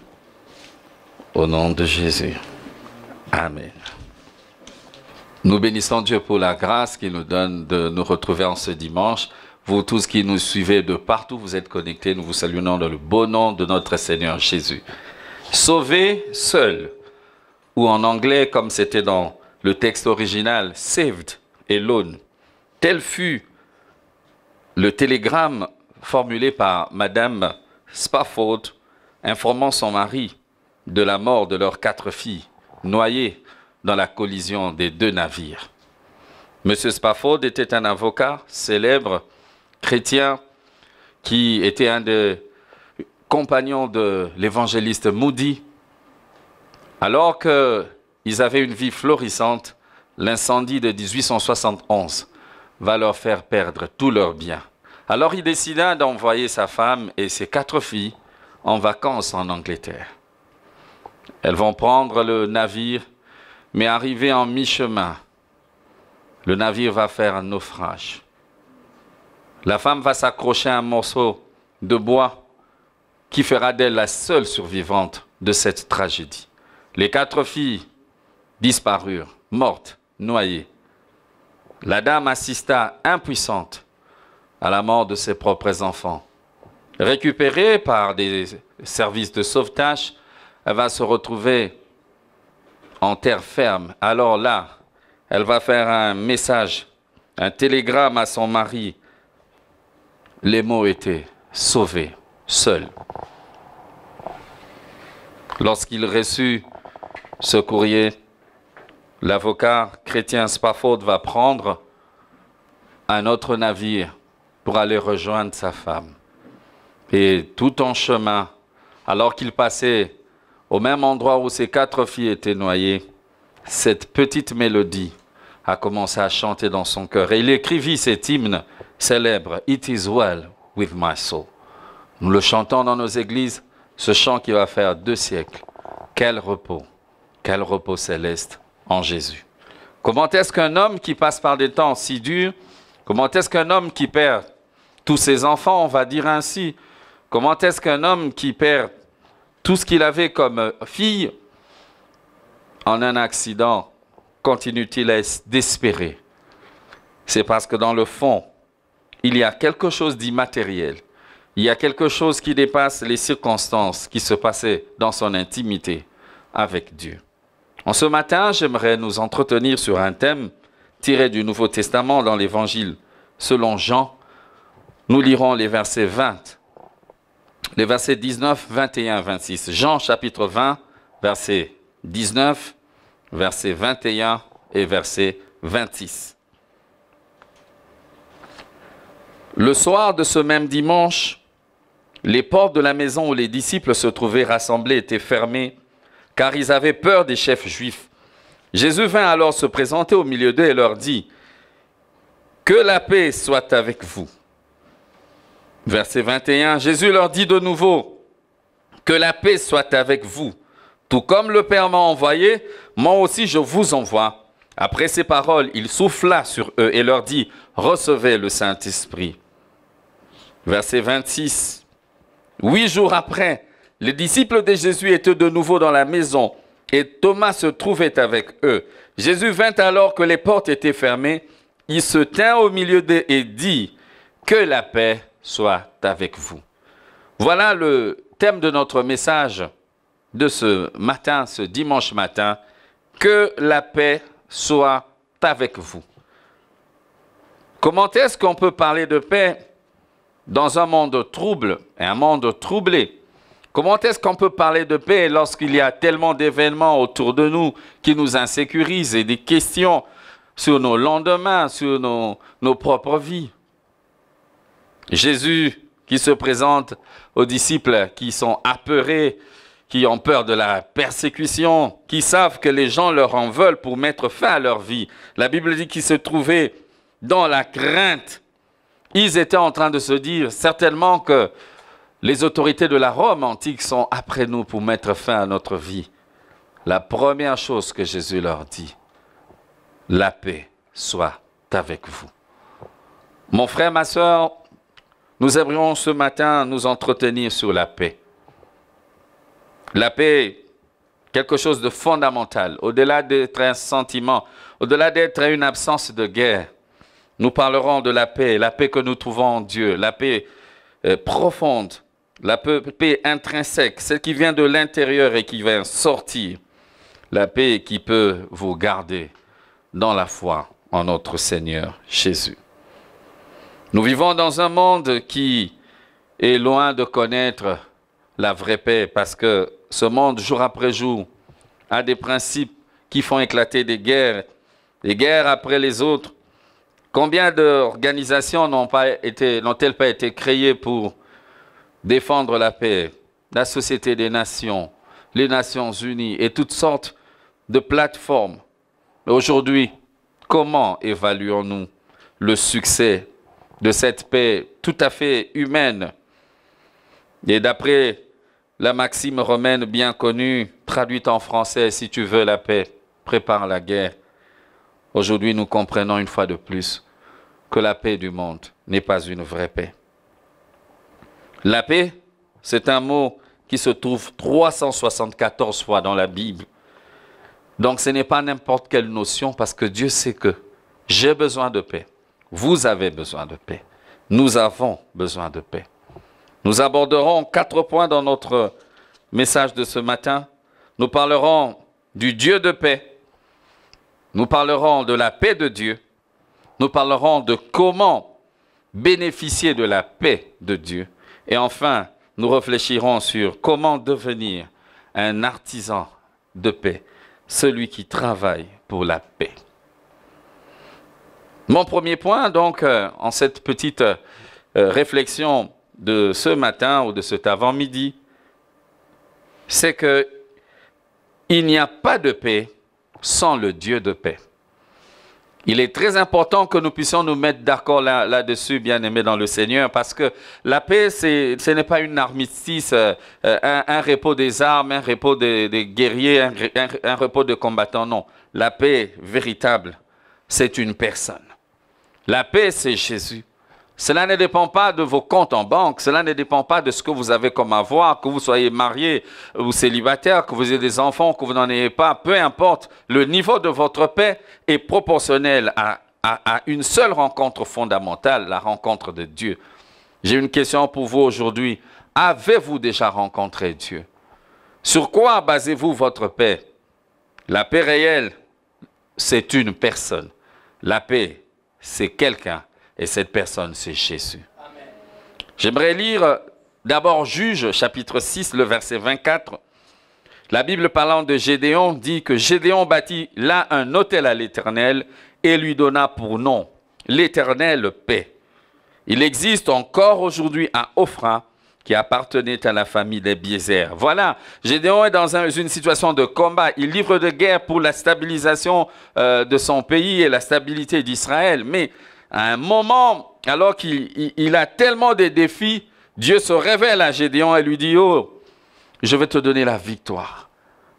Au nom de Jésus. Amen. Nous bénissons Dieu pour la grâce qu'il nous donne de nous retrouver en ce dimanche. Vous tous qui nous suivez de partout, vous êtes connectés, nous vous saluons dans le beau nom de notre Seigneur Jésus. Sauvé seul, ou en anglais comme c'était dans le texte original, saved alone. Tel fut le télégramme formulé par Madame Spafford informant son mari de la mort de leurs 4 filles noyées dans la collision des 2 navires. M. Spafford était un avocat célèbre, chrétien, qui était un des compagnons de l'évangéliste Moody. Alors qu'ils avaient une vie florissante, l'incendie de 1871 va leur faire perdre tous leurs biens. Alors il décida d'envoyer sa femme et ses 4 filles en vacances en Angleterre. Elles vont prendre le navire, mais arrivé en mi-chemin, le navire va faire un naufrage. La femme va s'accrocher à un morceau de bois qui fera d'elle la seule survivante de cette tragédie. Les 4 filles disparurent, mortes, noyées. La dame assista impuissante à la mort de ses propres enfants. Récupérée par des services de sauvetage, elle va se retrouver en terre ferme. Alors là, elle va faire un message, un télégramme à son mari. Les mots étaient « sauvé, seul ». Lorsqu'il reçut ce courrier, l'avocat chrétien Spafford va prendre un autre navire pour aller rejoindre sa femme. Et tout en chemin, alors qu'il passait au même endroit où ses 4 filles étaient noyées, cette petite mélodie a commencé à chanter dans son cœur. Et il écrivit cet hymne célèbre, « It is well with my soul ». Nous le chantons dans nos églises, ce chant qui va faire 2 siècles. Quel repos céleste en Jésus. Comment est-ce qu'un homme qui passe par des temps si durs, comment est-ce qu'un homme qui perd tous ses enfants, on va dire ainsi, comment est-ce qu'un homme qui perd tout ce qu'il avait comme fille, en un accident, continue-t-il d'espérer? C'est parce que dans le fond, il y a quelque chose d'immatériel. Il y a quelque chose qui dépasse les circonstances qui se passaient dans son intimité avec Dieu. En ce matin, j'aimerais nous entretenir sur un thème tiré du Nouveau Testament dans l'Évangile selon Jean. Nous lirons les versets 20. Les versets 19, 21, 26. Jean chapitre 20, verset 19, verset 21 et verset 26. Le soir de ce même dimanche, les portes de la maison où les disciples se trouvaient rassemblés étaient fermées, car ils avaient peur des chefs juifs. Jésus vint alors se présenter au milieu d'eux et leur dit « Que la paix soit avec vous ». Verset 21, Jésus leur dit de nouveau « Que la paix soit avec vous. Tout comme le Père m'a envoyé, moi aussi je vous envoie. » Après ces paroles, il souffla sur eux et leur dit « Recevez le Saint-Esprit. » Verset 26, 8 jours après, les disciples de Jésus étaient de nouveau dans la maison et Thomas se trouvait avec eux. Jésus vint alors que les portes étaient fermées. Il se tint au milieu d'eux et dit « Que la paix soit avec vous. » Voilà le thème de notre message de ce matin, ce dimanche matin, que la paix soit avec vous. Comment est-ce qu'on peut parler de paix dans un monde trouble et un monde troublé? Comment est-ce qu'on peut parler de paix lorsqu'il y a tellement d'événements autour de nous qui nous insécurisent et des questions sur nos lendemains, sur nos propres vies? Jésus qui se présente aux disciples qui sont apeurés, qui ont peur de la persécution, qui savent que les gens leur en veulent pour mettre fin à leur vie. La Bible dit qu'ils se trouvaient dans la crainte. Ils étaient en train de se dire certainement que les autorités de la Rome antique sont après nous pour mettre fin à notre vie. La première chose que Jésus leur dit, la paix soit avec vous. Mon frère, ma soeur, nous aimerions ce matin nous entretenir sur la paix. La paix, quelque chose de fondamental, au-delà d'être un sentiment, au-delà d'être une absence de guerre. Nous parlerons de la paix que nous trouvons en Dieu, la paix profonde, la paix intrinsèque, celle qui vient de l'intérieur et qui vient sortir. La paix qui peut vous garder dans la foi en notre Seigneur Jésus. Nous vivons dans un monde qui est loin de connaître la vraie paix parce que ce monde, jour après jour, a des principes qui font éclater des guerres après les autres. Combien d'organisations n'ont-elles pas été créées pour défendre la paix? La Société des Nations, les Nations Unies et toutes sortes de plateformes. Mais aujourd'hui, comment évaluons-nous le succès de cette paix tout à fait humaine? Et d'après la maxime romaine bien connue, traduite en français, si tu veux la paix, prépare la guerre. Aujourd'hui, nous comprenons une fois de plus que la paix du monde n'est pas une vraie paix. La paix, c'est un mot qui se trouve 374 fois dans la Bible. Donc ce n'est pas n'importe quelle notion parce que Dieu sait que j'ai besoin de paix. Vous avez besoin de paix. Nous avons besoin de paix. Nous aborderons 4 points dans notre message de ce matin. Nous parlerons du Dieu de paix. Nous parlerons de la paix de Dieu. Nous parlerons de comment bénéficier de la paix de Dieu. Et enfin, nous réfléchirons sur comment devenir un artisan de paix, celui qui travaille pour la paix. Mon premier point, donc, en cette petite réflexion de ce matin ou de cet avant-midi, c'est que il n'y a pas de paix sans le Dieu de paix. Il est très important que nous puissions nous mettre d'accord là-dessus, bien-aimés dans le Seigneur, parce que la paix, ce n'est pas une armistice, un repos des armes, un repos des guerriers, un repos de combattants, non. La paix véritable, c'est une personne. La paix, c'est Jésus. Cela ne dépend pas de vos comptes en banque, cela ne dépend pas de ce que vous avez comme avoir, que vous soyez marié ou célibataire, que vous ayez des enfants, que vous n'en ayez pas, peu importe. Le niveau de votre paix est proportionnel à une seule rencontre fondamentale, la rencontre de Dieu. J'ai une question pour vous aujourd'hui. Avez-vous déjà rencontré Dieu? Sur quoi basez-vous votre paix? La paix réelle, c'est une personne. La paix, c'est quelqu'un. Et cette personne, c'est Jésus. J'aimerais lire d'abord Juges, chapitre 6, le verset 24. La Bible parlant de Gédéon dit que Gédéon bâtit là un autel à l'Éternel et lui donna pour nom l'Éternel paix. Il existe encore aujourd'hui à Ophra qui appartenait à la famille des Biézer. Voilà, Gédéon est dans une situation de combat. Il livre de guerre pour la stabilisation de son pays et la stabilité d'Israël. Mais à un moment, alors qu'il a tellement de défis, Dieu se révèle à Gédéon et lui dit « Oh, je vais te donner la victoire. »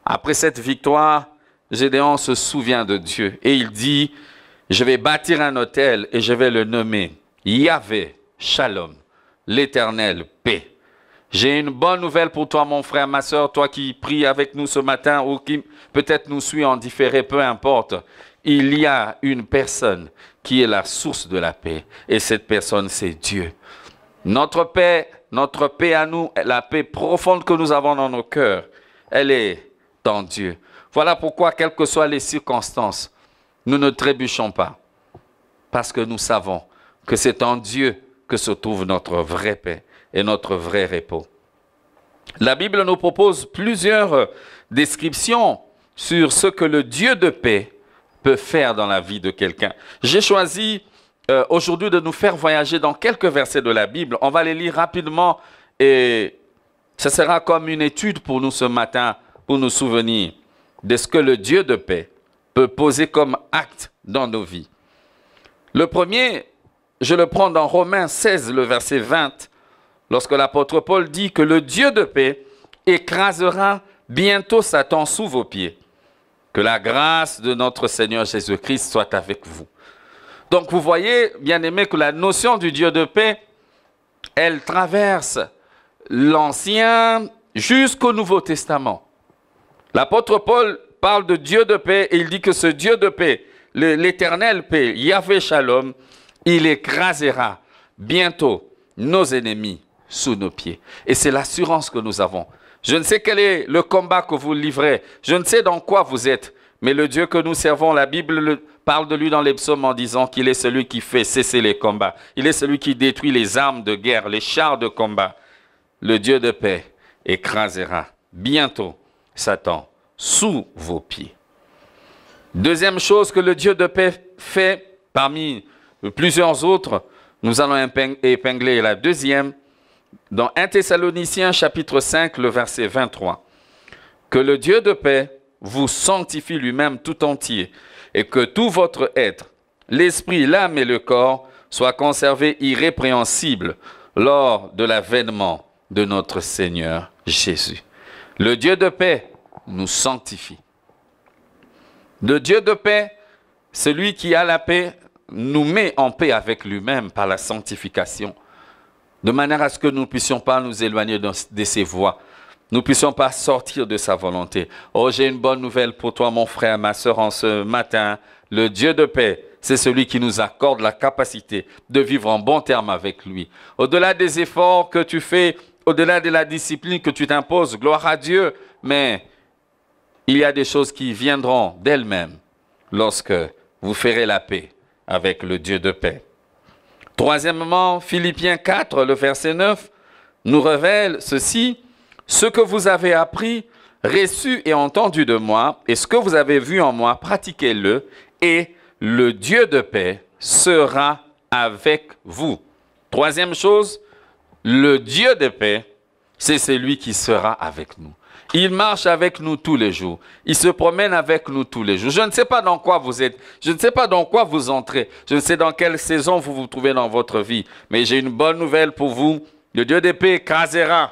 Après cette victoire, Gédéon se souvient de Dieu et il dit « Je vais bâtir un autel et je vais le nommer Yahvé Shalom, l'Éternel paix. » J'ai une bonne nouvelle pour toi, mon frère, ma soeur, toi qui pries avec nous ce matin ou qui peut-être nous suit en différé, peu importe. Il y a une personne qui est la source de la paix. Et cette personne, c'est Dieu. Notre paix à nous, la paix profonde que nous avons dans nos cœurs, elle est en Dieu. Voilà pourquoi, quelles que soient les circonstances, nous ne trébuchons pas. Parce que nous savons que c'est en Dieu que se trouve notre vraie paix et notre vrai repos. La Bible nous propose plusieurs descriptions sur ce que le Dieu de paix peut faire dans la vie de quelqu'un. J'ai choisi aujourd'hui de nous faire voyager dans quelques versets de la Bible. On va les lire rapidement et ce sera comme une étude pour nous ce matin, pour nous souvenir de ce que le Dieu de paix peut poser comme acte dans nos vies. Le premier, je le prends dans Romains 16, le verset 20, lorsque l'apôtre Paul dit que le Dieu de paix écrasera bientôt Satan sous vos pieds. Que la grâce de notre Seigneur Jésus-Christ soit avec vous. Donc vous voyez, bien-aimés, que la notion du Dieu de paix, elle traverse l'Ancien jusqu'au Nouveau Testament. L'apôtre Paul parle de Dieu de paix et il dit que ce Dieu de paix, l'éternel paix, Yahvé Shalom, il écrasera bientôt nos ennemis sous nos pieds. Et c'est l'assurance que nous avons. Je ne sais quel est le combat que vous livrez, je ne sais dans quoi vous êtes, mais le Dieu que nous servons, la Bible parle de lui dans les psaumes en disant qu'il est celui qui fait cesser les combats. Il est celui qui détruit les armes de guerre, les chars de combat. Le Dieu de paix écrasera bientôt Satan sous vos pieds. Deuxième chose que le Dieu de paix fait, parmi plusieurs autres, nous allons épingler la deuxième, dans 1 Thessaloniciens chapitre 5, le verset 23. Que le Dieu de paix vous sanctifie lui-même tout entier, et que tout votre être, l'esprit, l'âme et le corps, soient conservés irrépréhensibles lors de l'avènement de notre Seigneur Jésus. Le Dieu de paix nous sanctifie. Le Dieu de paix, celui qui a la paix, nous met en paix avec lui-même par la sanctification, de manière à ce que nous ne puissions pas nous éloigner de ses voies. Nous ne puissions pas sortir de sa volonté. Oh, j'ai une bonne nouvelle pour toi, mon frère, ma sœur, en ce matin. Le Dieu de paix, c'est celui qui nous accorde la capacité de vivre en bon terme avec lui. Au-delà des efforts que tu fais, au-delà de la discipline que tu t'imposes, gloire à Dieu, mais il y a des choses qui viendront d'elles-mêmes lorsque vous ferez la paix avec le Dieu de paix. Troisièmement, Philippiens 4, le verset 9, nous révèle ceci: ce que vous avez appris, reçu et entendu de moi, et ce que vous avez vu en moi, pratiquez-le, et le Dieu de paix sera avec vous. Troisième chose, le Dieu de paix, c'est celui qui sera avec nous. Il marche avec nous tous les jours. Il se promène avec nous tous les jours. Je ne sais pas dans quoi vous êtes. Je ne sais pas dans quoi vous entrez. Je ne sais dans quelle saison vous vous trouvez dans votre vie. Mais j'ai une bonne nouvelle pour vous. Le Dieu de paix écrasera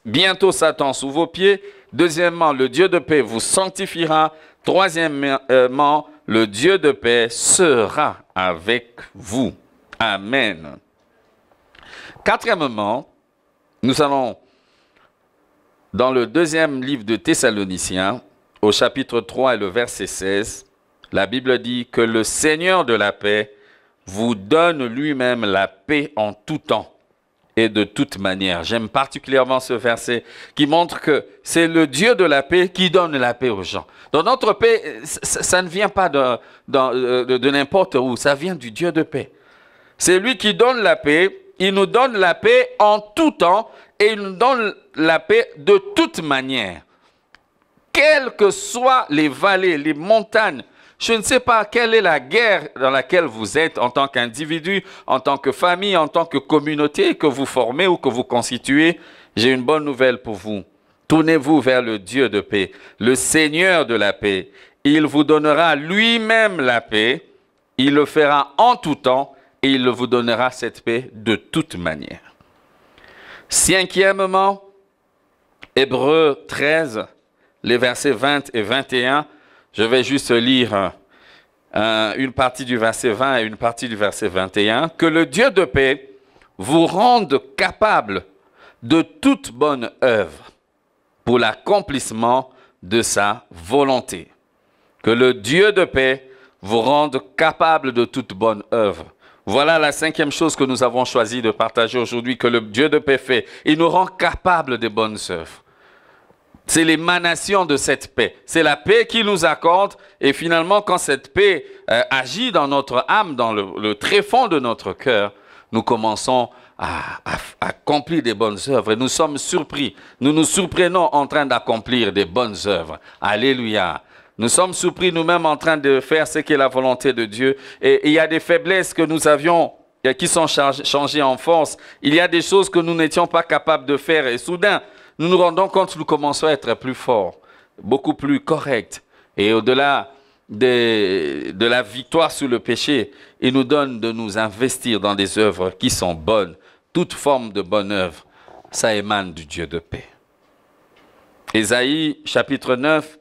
bientôt Satan sous vos pieds. Deuxièmement, le Dieu de paix vous sanctifiera. Troisièmement, le Dieu de paix sera avec vous. Amen. Quatrièmement, nous allons dans le deuxième livre de Thessaloniciens, au chapitre 3 et le verset 16, la Bible dit que le Seigneur de la paix vous donne lui-même la paix en tout temps et de toute manière. J'aime particulièrement ce verset qui montre que c'est le Dieu de la paix qui donne la paix aux gens. Dans notre paix, ça ne vient pas de n'importe où, ça vient du Dieu de paix. C'est lui qui donne la paix, il nous donne la paix en tout temps et il nous donne la paix de toute manière. Quelles que soient les vallées, les montagnes, je ne sais pas quelle est la guerre dans laquelle vous êtes en tant qu'individu, en tant que famille, en tant que communauté que vous formez ou que vous constituez. J'ai une bonne nouvelle pour vous. Tournez-vous vers le Dieu de paix, le Seigneur de la paix. Il vous donnera lui-même la paix. Il le fera en tout temps et il vous donnera cette paix de toute manière. Cinquièmement, Hébreux 13, les versets 20 et 21. Je vais juste lire une partie du verset 20 et une partie du verset 21. Que le Dieu de paix vous rende capable de toute bonne œuvre pour l'accomplissement de sa volonté. Que le Dieu de paix vous rende capable de toute bonne œuvre. Voilà la cinquième chose que nous avons choisi de partager aujourd'hui, que le Dieu de paix fait. Il nous rend capable des bonnes œuvres. C'est l'émanation de cette paix. C'est la paix qu'il nous accorde. Et finalement, quand cette paix agit dans notre âme, dans le tréfonds de notre cœur, nous commençons à accomplir des bonnes œuvres. Et nous sommes surpris. Nous nous surprenons en train d'accomplir des bonnes œuvres. Alléluia. Nous sommes surpris nous-mêmes en train de faire ce qui est la volonté de Dieu. Et il y a des faiblesses que nous avions qui sont changées en force. Il y a des choses que nous n'étions pas capables de faire. Et soudain, nous nous rendons compte que nous commençons à être plus forts, beaucoup plus corrects. Et au-delà de la victoire sur le péché, il nous donne de nous investir dans des œuvres qui sont bonnes. Toute forme de bonne œuvre, ça émane du Dieu de paix. Ésaïe, chapitre 9,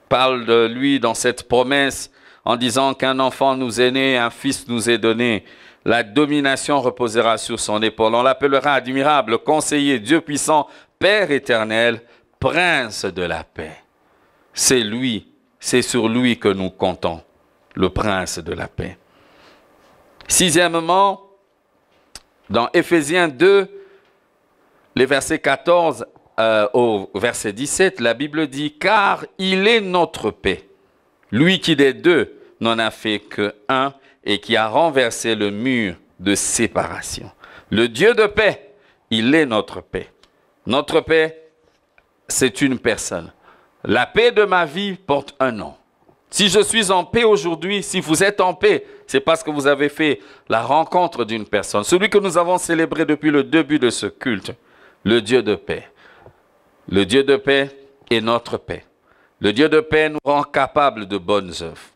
parle de lui dans cette promesse en disant qu'un enfant nous est né, un fils nous est donné. La domination reposera sur son épaule. On l'appellera admirable, conseiller, Dieu puissant, Père éternel, prince de la paix. C'est lui, c'est sur lui que nous comptons, le prince de la paix. Sixièmement, dans Éphésiens 2, les versets 14 au verset 17, la Bible dit « Car il est notre paix, lui qui des deux n'en a fait qu'un, et qui a renversé le mur de séparation. » Le Dieu de paix, il est notre paix. Notre paix, c'est une personne. La paix de ma vie porte un nom. Si je suis en paix aujourd'hui, si vous êtes en paix, c'est parce que vous avez fait la rencontre d'une personne. Celui que nous avons célébré depuis le début de ce culte, le Dieu de paix. Le Dieu de paix est notre paix. Le Dieu de paix nous rend capables de bonnes œuvres.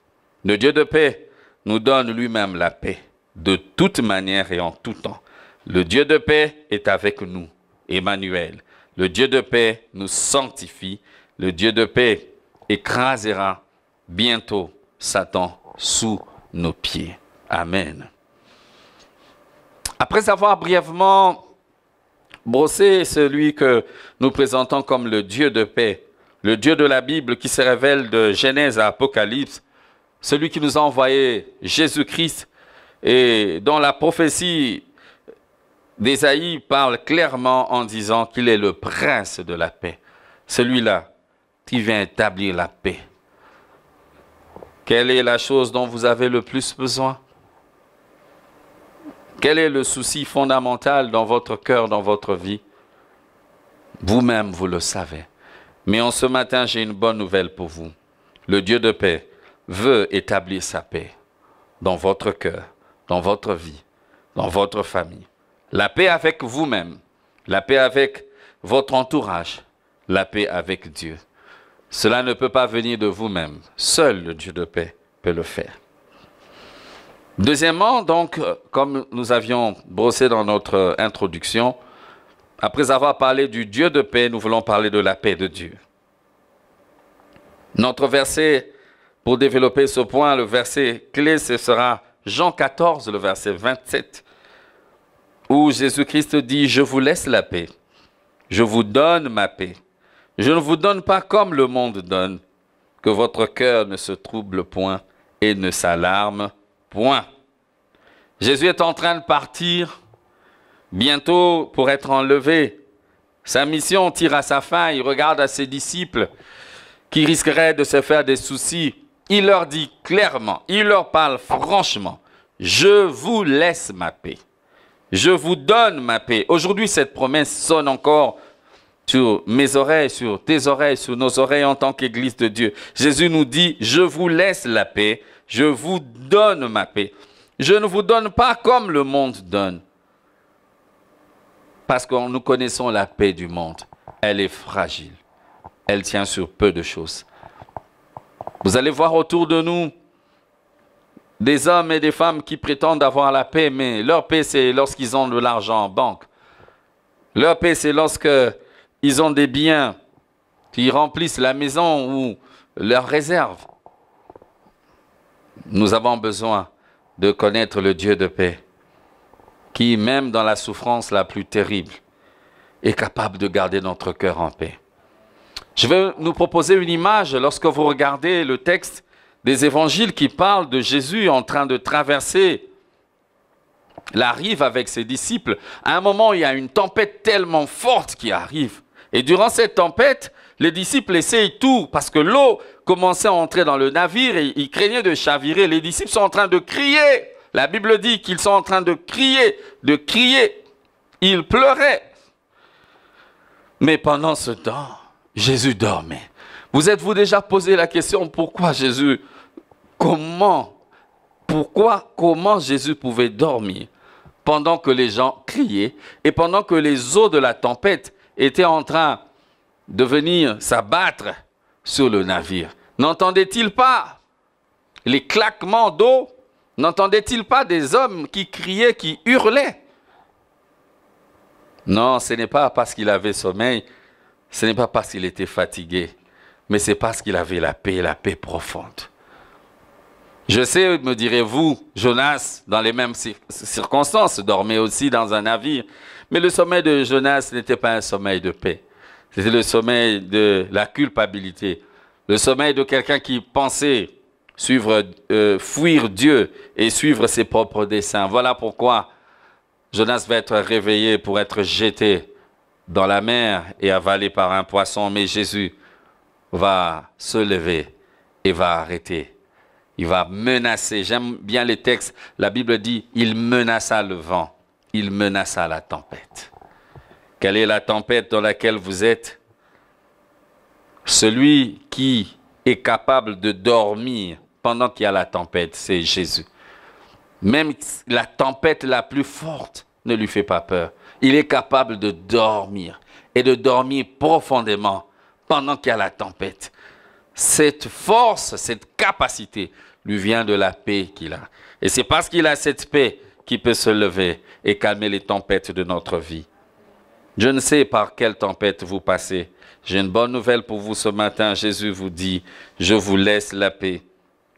Le Dieu de paix nous donne lui-même la paix, de toute manière et en tout temps. Le Dieu de paix est avec nous, Emmanuel. Le Dieu de paix nous sanctifie. Le Dieu de paix écrasera bientôt Satan sous nos pieds. Amen. Après avoir brièvement brossé celui que nous présentons comme le Dieu de paix, le Dieu de la Bible qui se révèle de Genèse à Apocalypse, celui qui nous a envoyé Jésus-Christ et dont la prophétie d'Ésaïe parle clairement en disant qu'il est le prince de la paix. Celui-là qui vient établir la paix. Quelle est la chose dont vous avez le plus besoin? Quel est le souci fondamental dans votre cœur, dans votre vie? Vous-même, vous le savez. Mais en ce matin, j'ai une bonne nouvelle pour vous. Le Dieu de paix veut établir sa paix dans votre cœur, dans votre vie, dans votre famille. La paix avec vous-même, la paix avec votre entourage, la paix avec Dieu. Cela ne peut pas venir de vous-même. Seul le Dieu de paix peut le faire. Deuxièmement, donc, comme nous avions brossé dans notre introduction, après avoir parlé du Dieu de paix, nous voulons parler de la paix de Dieu. Notre verset, pour développer ce point, le verset clé, ce sera Jean 14, le verset 27, où Jésus-Christ dit « Je vous laisse la paix, je vous donne ma paix. Je ne vous donne pas comme le monde donne, que votre cœur ne se trouble point et ne s'alarme point. » Jésus est en train de partir bientôt pour être enlevé. Sa mission tire à sa fin. Il regarde à ses disciples qui risqueraient de se faire des soucis. Il leur dit clairement, il leur parle franchement, « Je vous laisse ma paix. Je vous donne ma paix. » Aujourd'hui, cette promesse sonne encore sur mes oreilles, sur tes oreilles, sur nos oreilles en tant qu'Église de Dieu. Jésus nous dit, je vous laisse la paix, je vous donne ma paix. Je ne vous donne pas comme le monde donne. Parce que nous connaissons la paix du monde. Elle est fragile. Elle tient sur peu de choses. Vous allez voir autour de nous des hommes et des femmes qui prétendent avoir la paix, mais leur paix, c'est lorsqu'ils ont de l'argent en banque. Leur paix, c'est lorsque ils ont des biens qui remplissent la maison ou leurs réserves. Nous avons besoin de connaître le Dieu de paix qui, même dans la souffrance la plus terrible, est capable de garder notre cœur en paix. Je vais nous proposer une image lorsque vous regardez le texte des évangiles qui parle de Jésus en train de traverser la rive avec ses disciples. À un moment, il y a une tempête tellement forte qui arrive. Et durant cette tempête, les disciples essayent tout parce que l'eau commençait à entrer dans le navire et ils craignaient de chavirer. Les disciples sont en train de crier. La Bible dit qu'ils sont en train de crier, de crier. Ils pleuraient. Mais pendant ce temps, Jésus dormait. Vous êtes-vous déjà posé la question, pourquoi Jésus, comment Jésus pouvait dormir pendant que les gens criaient et pendant que les eaux de la tempête étaient en train de venir s'abattre sur le navire? N'entendait-il pas les claquements d'eau? N'entendait-il pas des hommes qui criaient, qui hurlaient? Non, ce n'est pas parce qu'il avait sommeil, ce n'est pas parce qu'il était fatigué, mais c'est parce qu'il avait la paix profonde. Je sais, me direz-vous, Jonas, dans les mêmes circonstances, dormait aussi dans un navire. Mais le sommeil de Jonas n'était pas un sommeil de paix. C'était le sommeil de la culpabilité. Le sommeil de quelqu'un qui pensait fuir Dieu et suivre ses propres desseins. Voilà pourquoi Jonas va être réveillé pour être jeté dans la mer et avalé par un poisson. Mais Jésus va se lever et va arrêter. Il va menacer. J'aime bien les textes. La Bible dit, il menaça le vent. Il menaça la tempête. Quelle est la tempête dans laquelle vous êtes? Celui qui est capable de dormir pendant qu'il y a la tempête, c'est Jésus. Même la tempête la plus forte ne lui fait pas peur. Il est capable de dormir et de dormir profondément pendant qu'il y a la tempête. Cette force, cette capacité lui vient de la paix qu'il a. Et c'est parce qu'il a cette paix qu'il peut se lever et calmer les tempêtes de notre vie. Je ne sais par quelle tempête vous passez. J'ai une bonne nouvelle pour vous ce matin. Jésus vous dit, je vous laisse la paix.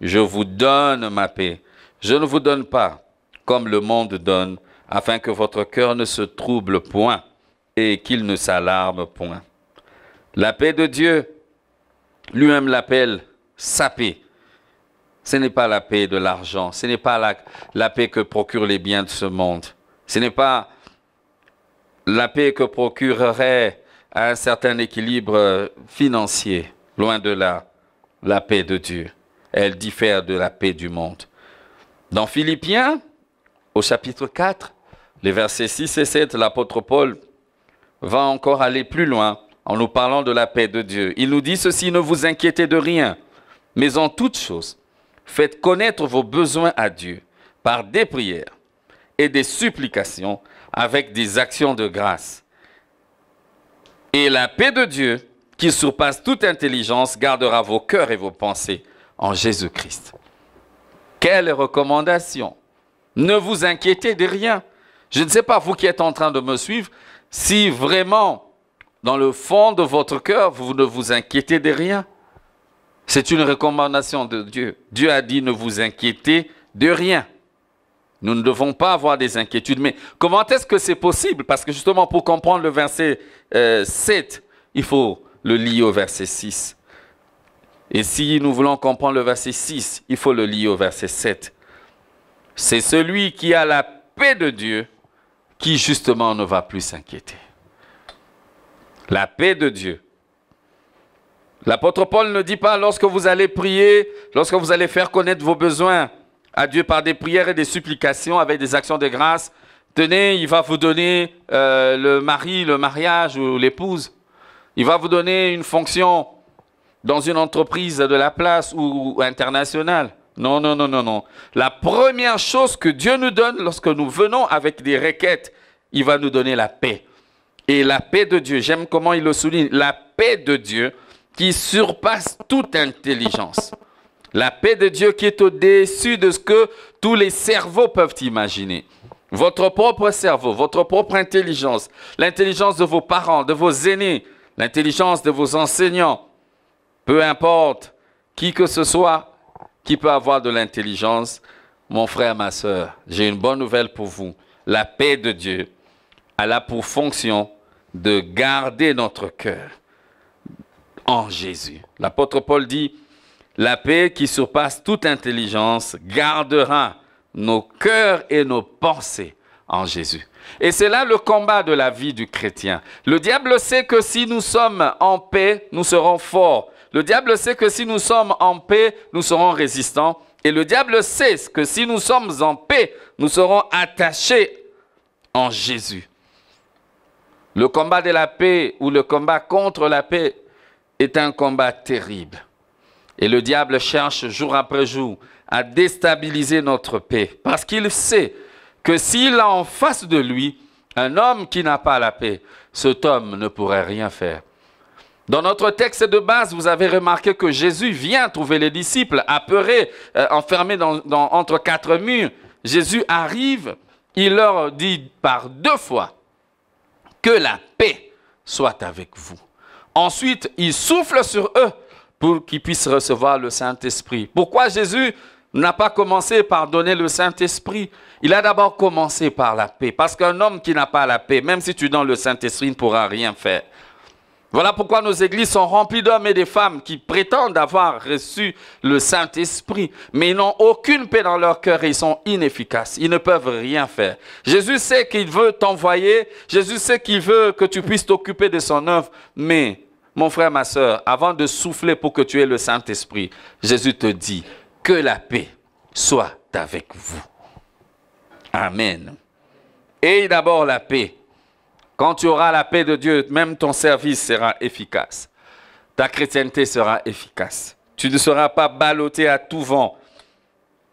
Je vous donne ma paix. Je ne vous donne pas comme le monde donne, afin que votre cœur ne se trouble point et qu'il ne s'alarme point. La paix de Dieu, lui-même l'appelle sa paix. Ce n'est pas la paix de l'argent, ce n'est pas la paix que procurent les biens de ce monde. Ce n'est pas la paix que procurerait un certain équilibre financier. Loin de là, la paix de Dieu. Elle diffère de la paix du monde. Dans Philippiens, au chapitre 4, les versets 6 et 7, l'apôtre Paul va encore aller plus loin en nous parlant de la paix de Dieu. Il nous dit ceci, ne vous inquiétez de rien, mais en toutes choses, faites connaître vos besoins à Dieu par des prières et des supplications avec des actions de grâce. Et la paix de Dieu, qui surpasse toute intelligence, gardera vos cœurs et vos pensées en Jésus-Christ. Quelle recommandation! Ne vous inquiétez de rien. Je ne sais pas, vous qui êtes en train de me suivre, si vraiment, dans le fond de votre cœur, vous ne vous inquiétez de rien. C'est une recommandation de Dieu. Dieu a dit, ne vous inquiétez de rien. Nous ne devons pas avoir des inquiétudes. Mais comment est-ce que c'est possible? Parce que justement, pour comprendre le verset 7, il faut le lier au verset 6. Et si nous voulons comprendre le verset 6, il faut le lier au verset 7. C'est celui qui a la paix de Dieu qui justement ne va plus s'inquiéter. La paix de Dieu. L'apôtre Paul ne dit pas lorsque vous allez prier, lorsque vous allez faire connaître vos besoins à Dieu par des prières et des supplications avec des actions de grâce. Tenez, il va vous donner le mari, le mariage ou l'épouse. Il va vous donner une fonction dans une entreprise de la place ou internationale. Non, non, non, non, non. La première chose que Dieu nous donne lorsque nous venons avec des requêtes, il va nous donner la paix. Et la paix de Dieu, j'aime comment il le souligne, la paix de Dieu qui surpasse toute intelligence. La paix de Dieu qui est au-dessus de ce que tous les cerveaux peuvent imaginer. Votre propre cerveau, votre propre intelligence, l'intelligence de vos parents, de vos aînés, l'intelligence de vos enseignants, peu importe qui que ce soit qui peut avoir de l'intelligence, mon frère, ma soeur, j'ai une bonne nouvelle pour vous. La paix de Dieu, elle a pour fonction de garder notre cœur en Jésus. L'apôtre Paul dit, la paix qui surpasse toute intelligence gardera nos cœurs et nos pensées en Jésus. Et c'est là le combat de la vie du chrétien. Le diable sait que si nous sommes en paix, nous serons forts. Le diable sait que si nous sommes en paix, nous serons résistants. Et le diable sait que si nous sommes en paix, nous serons attachés en Jésus. Le combat de la paix ou le combat contre la paix est un combat terrible. Et le diable cherche jour après jour à déstabiliser notre paix. Parce qu'il sait que s'il a en face de lui un homme qui n'a pas la paix, cet homme ne pourrait rien faire. Dans notre texte de base, vous avez remarqué que Jésus vient trouver les disciples apeurés, enfermés entre quatre murs. Jésus arrive, il leur dit par 2 fois que la paix soit avec vous. Ensuite, il souffle sur eux pour qu'ils puissent recevoir le Saint-Esprit. Pourquoi Jésus n'a pas commencé par donner le Saint-Esprit? Il a d'abord commencé par la paix. Parce qu'un homme qui n'a pas la paix, même si tu donnes le Saint-Esprit, ne pourra rien faire. Voilà pourquoi nos églises sont remplies d'hommes et de femmes qui prétendent avoir reçu le Saint-Esprit, mais ils n'ont aucune paix dans leur cœur et ils sont inefficaces. Ils ne peuvent rien faire. Jésus sait qu'il veut t'envoyer. Jésus sait qu'il veut que tu puisses t'occuper de son œuvre. Mais, mon frère, ma soeur, avant de souffler pour que tu aies le Saint-Esprit, Jésus te dit que la paix soit avec vous. Amen. Et d'abord la paix. Quand tu auras la paix de Dieu, même ton service sera efficace. Ta chrétienté sera efficace. Tu ne seras pas ballotté à tout vent.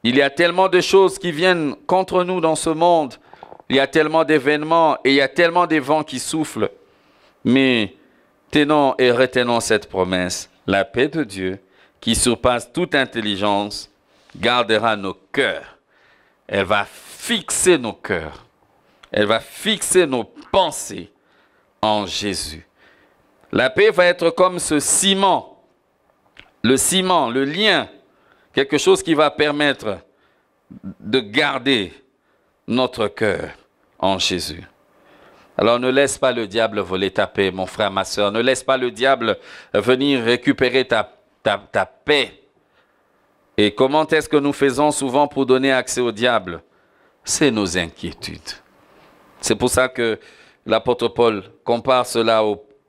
Il y a tellement de choses qui viennent contre nous dans ce monde. Il y a tellement d'événements et il y a tellement de vents qui soufflent. Mais tenons et retenons cette promesse. La paix de Dieu, qui surpasse toute intelligence, gardera nos cœurs. Elle va fixer nos cœurs. Elle va fixer nos pensées en Jésus. La paix va être comme ce ciment, le lien, quelque chose qui va permettre de garder notre cœur en Jésus. Alors ne laisse pas le diable voler ta paix, mon frère, ma soeur. Ne laisse pas le diable venir récupérer ta paix. Et comment est-ce que nous faisons souvent pour donner accès au diable? C'est nos inquiétudes. C'est pour ça que l'apôtre Paul compare cela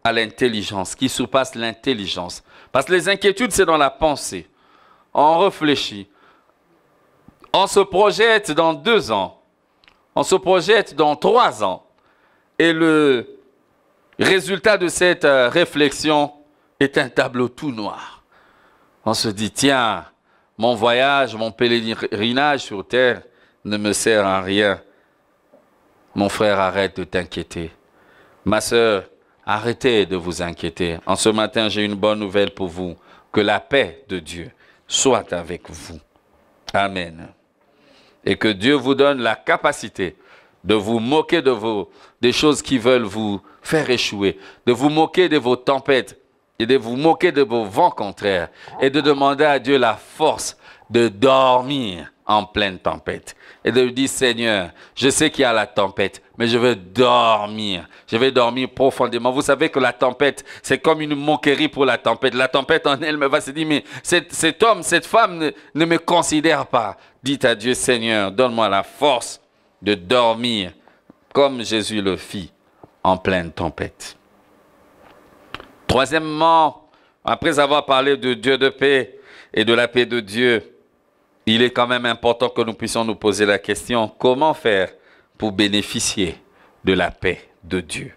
à l'intelligence, qui surpasse l'intelligence. Parce que les inquiétudes, c'est dans la pensée. On réfléchit. On se projette dans 2 ans. On se projette dans 3 ans. Et le résultat de cette réflexion est un tableau tout noir. On se dit, tiens, mon voyage, mon pèlerinage sur terre ne me sert à rien. Mon frère, arrête de t'inquiéter. Ma sœur, arrêtez de vous inquiéter. En ce matin, j'ai une bonne nouvelle pour vous. Que la paix de Dieu soit avec vous. Amen. Et que Dieu vous donne la capacité de vous moquer des choses qui veulent vous faire échouer, de vous moquer de vos tempêtes et de vous moquer de vos vents contraires et de demander à Dieu la force de dormir en pleine tempête. Et de lui dire, Seigneur, je sais qu'il y a la tempête, mais je veux dormir. Je vais dormir profondément. Vous savez que la tempête, c'est comme une moquerie pour la tempête. La tempête en elle me va se dire, mais cet homme, cette femme ne me considère pas. Dites à Dieu, Seigneur, donne-moi la force de dormir comme Jésus le fit en pleine tempête. Troisièmement, après avoir parlé de Dieu de paix et de la paix de Dieu, il est quand même important que nous puissions nous poser la question, comment faire pour bénéficier de la paix de Dieu?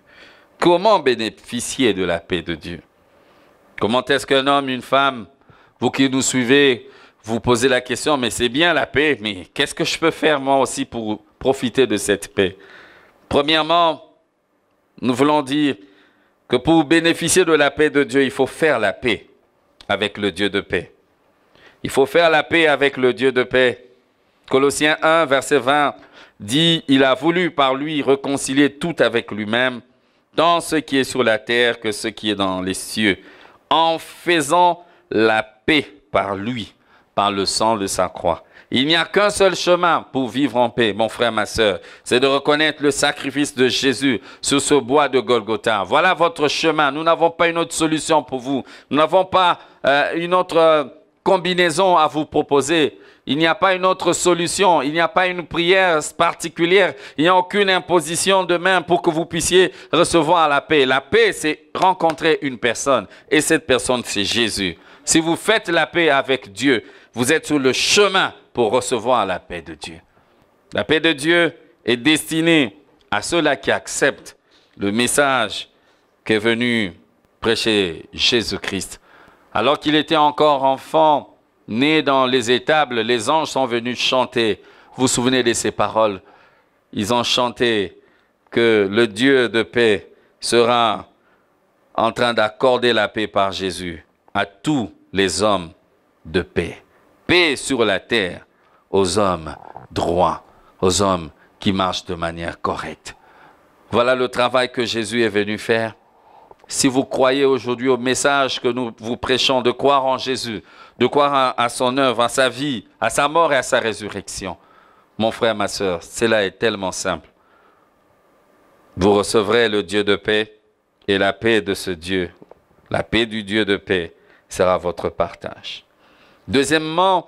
Comment bénéficier de la paix de Dieu? Comment est-ce qu'un homme, une femme, vous qui nous suivez, vous posez la question, mais c'est bien la paix, mais qu'est-ce que je peux faire moi aussi pour profiter de cette paix? Premièrement, nous voulons dire que pour bénéficier de la paix de Dieu, il faut faire la paix avec le Dieu de paix. Il faut faire la paix avec le Dieu de paix. Colossiens 1, verset 20, dit, il a voulu par lui réconcilier tout avec lui-même, tant ce qui est sur la terre que ce qui est dans les cieux, en faisant la paix par lui, par le sang de sa croix. Il n'y a qu'un seul chemin pour vivre en paix, mon frère, ma sœur, c'est de reconnaître le sacrifice de Jésus sur ce bois de Golgotha. Voilà votre chemin. Nous n'avons pas une autre solution pour vous. Nous n'avons pas une autre combinaison à vous proposer. Il n'y a pas une autre solution. Il n'y a pas une prière particulière. Il n'y a aucune imposition de main pour que vous puissiez recevoir la paix. La paix, c'est rencontrer une personne. Et cette personne, c'est Jésus. Si vous faites la paix avec Dieu, vous êtes sur le chemin pour recevoir la paix de Dieu. La paix de Dieu est destinée à ceux-là qui acceptent le message qu'est venu prêcher Jésus-Christ. Alors qu'il était encore enfant, né dans les étables, les anges sont venus chanter. Vous vous souvenez de ces paroles? Ils ont chanté que le Dieu de paix sera en train d'accorder la paix par Jésus à tous les hommes de paix. Paix sur la terre aux hommes droits, aux hommes qui marchent de manière correcte. Voilà le travail que Jésus est venu faire. Si vous croyez aujourd'hui au message que nous vous prêchons, de croire en Jésus, de croire à son œuvre, à sa vie, à sa mort et à sa résurrection, mon frère, ma soeur, cela est tellement simple. Vous recevrez le Dieu de paix et la paix de ce Dieu, la paix du Dieu de paix sera votre partage. Deuxièmement,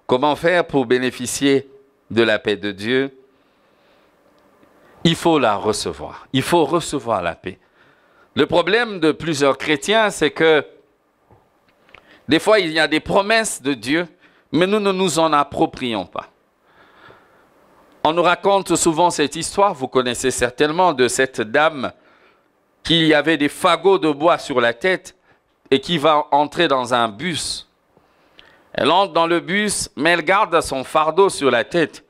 comment faire pour bénéficier de la paix de Dieu? Il faut la recevoir. Il faut recevoir la paix. Le problème de plusieurs chrétiens, c'est que des fois, il y a des promesses de Dieu, mais nous ne nous en approprions pas. On nous raconte souvent cette histoire, vous connaissez certainement, de cette dame qui avait des fagots de bois sur la tête et qui va entrer dans un bus. Elle entre dans le bus, mais elle garde son fardeau sur la tête.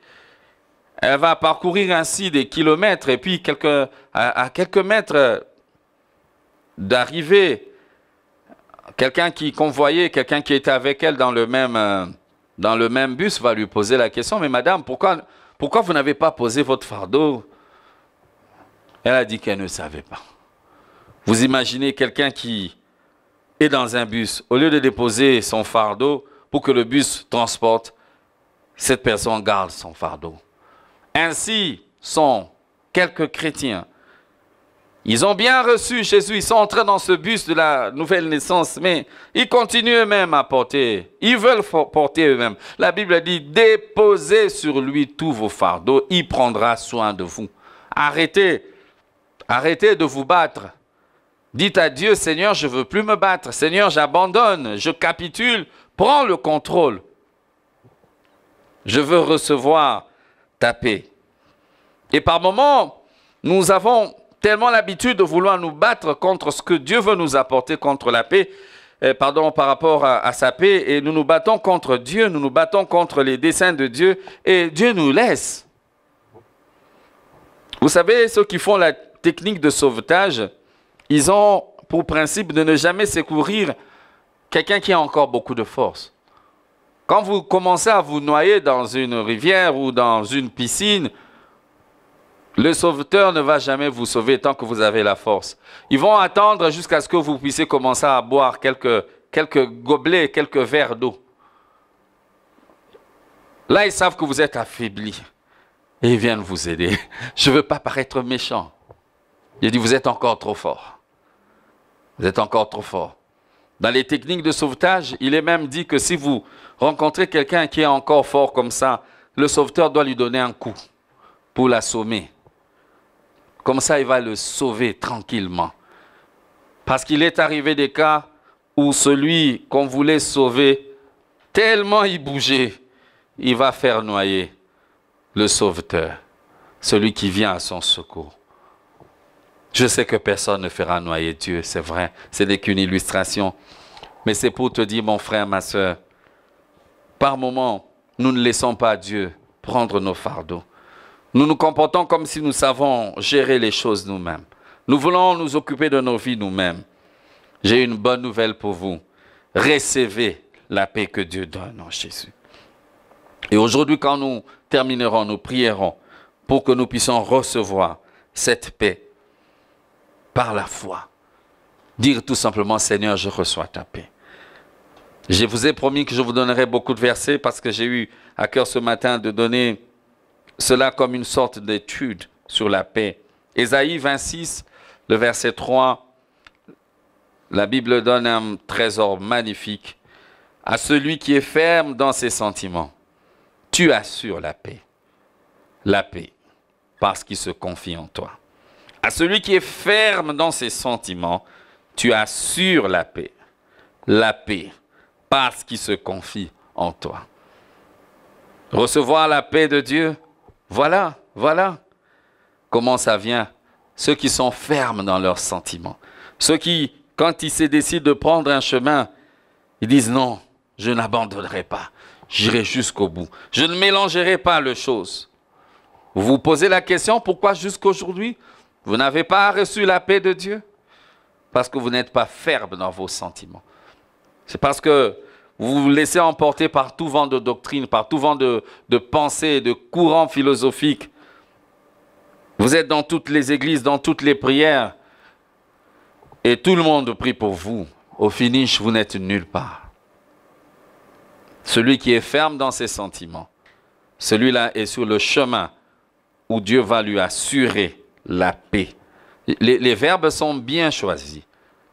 Elle va parcourir ainsi des kilomètres et puis à quelques mètres d'arrivée, quelqu'un qui convoyait, quelqu'un qui était avec elle dans le même bus va lui poser la question, mais madame, pourquoi vous n'avez pas posé votre fardeau? Elle a dit qu'elle ne savait pas. Vous imaginez quelqu'un qui est dans un bus, au lieu de déposer son fardeau pour que le bus transporte, cette personne garde son fardeau. Ainsi sont quelques chrétiens. Ils ont bien reçu Jésus, ils sont entrés dans ce bus de la nouvelle naissance, mais ils continuent eux-mêmes à porter. Ils veulent porter eux-mêmes. La Bible dit, déposez sur lui tous vos fardeaux, il prendra soin de vous. Arrêtez de vous battre. Dites à Dieu, Seigneur, je ne veux plus me battre. Seigneur, j'abandonne, je capitule, prends le contrôle. Je veux recevoir ta paix. Et par moments, nous avons tellement l'habitude de vouloir nous battre contre ce que Dieu veut nous apporter, contre la paix, par rapport à sa paix, et nous nous battons contre Dieu, nous nous battons contre les desseins de Dieu, et Dieu nous laisse. Vous savez, ceux qui font la technique de sauvetage, ils ont pour principe de ne jamais secourir quelqu'un qui a encore beaucoup de force. Quand vous commencez à vous noyer dans une rivière ou dans une piscine, le sauveteur ne va jamais vous sauver tant que vous avez la force. Ils vont attendre jusqu'à ce que vous puissiez commencer à boire quelques gobelets, quelques verres d'eau. Là, ils savent que vous êtes affaibli. Et ils viennent vous aider. Je ne veux pas paraître méchant. Il dit, vous êtes encore trop fort. Vous êtes encore trop fort. Dans les techniques de sauvetage, il est même dit que si vous rencontrez quelqu'un qui est encore fort comme ça, le sauveteur doit lui donner un coup pour l'assommer. Comme ça, il va le sauver tranquillement. Parce qu'il est arrivé des cas où celui qu'on voulait sauver, tellement il bougeait, il va faire noyer le sauveteur, celui qui vient à son secours. Je sais que personne ne fera noyer Dieu, c'est vrai, ce n'est qu'une illustration. Mais c'est pour te dire, mon frère, ma soeur, par moments, nous ne laissons pas Dieu prendre nos fardeaux. Nous nous comportons comme si nous savons gérer les choses nous-mêmes. Nous voulons nous occuper de nos vies nous-mêmes. J'ai une bonne nouvelle pour vous. Recevez la paix que Dieu donne en Jésus. Et aujourd'hui, quand nous terminerons, nous prierons pour que nous puissions recevoir cette paix par la foi. Dire tout simplement, Seigneur, je reçois ta paix. Je vous ai promis que je vous donnerai beaucoup de versets parce que j'ai eu à cœur ce matin de donner cela comme une sorte d'étude sur la paix. Ésaïe 26, le verset 3, la Bible donne un trésor magnifique. À celui qui est ferme dans ses sentiments, tu assures la paix. La paix, parce qu'il se confie en toi. À celui qui est ferme dans ses sentiments, tu assures la paix. La paix, parce qu'il se confie en toi. Recevoir la paix de Dieu, voilà comment ça vient. Ceux qui sont fermes dans leurs sentiments. Ceux qui, quand ils se décident de prendre un chemin, ils disent non, je n'abandonnerai pas. J'irai jusqu'au bout. Je ne mélangerai pas les choses. Vous vous posez la question, pourquoi jusqu'aujourd'hui, vous n'avez pas reçu la paix de Dieu? Parce que vous n'êtes pas ferme dans vos sentiments. C'est parce que vous vous laissez emporter par tout vent de doctrine, par tout vent de pensée, de courants philosophiques. Vous êtes dans toutes les églises, dans toutes les prières, et tout le monde prie pour vous. Au finish, vous n'êtes nulle part. Celui qui est ferme dans ses sentiments, celui-là est sur le chemin où Dieu va lui assurer la paix. Les verbes sont bien choisis.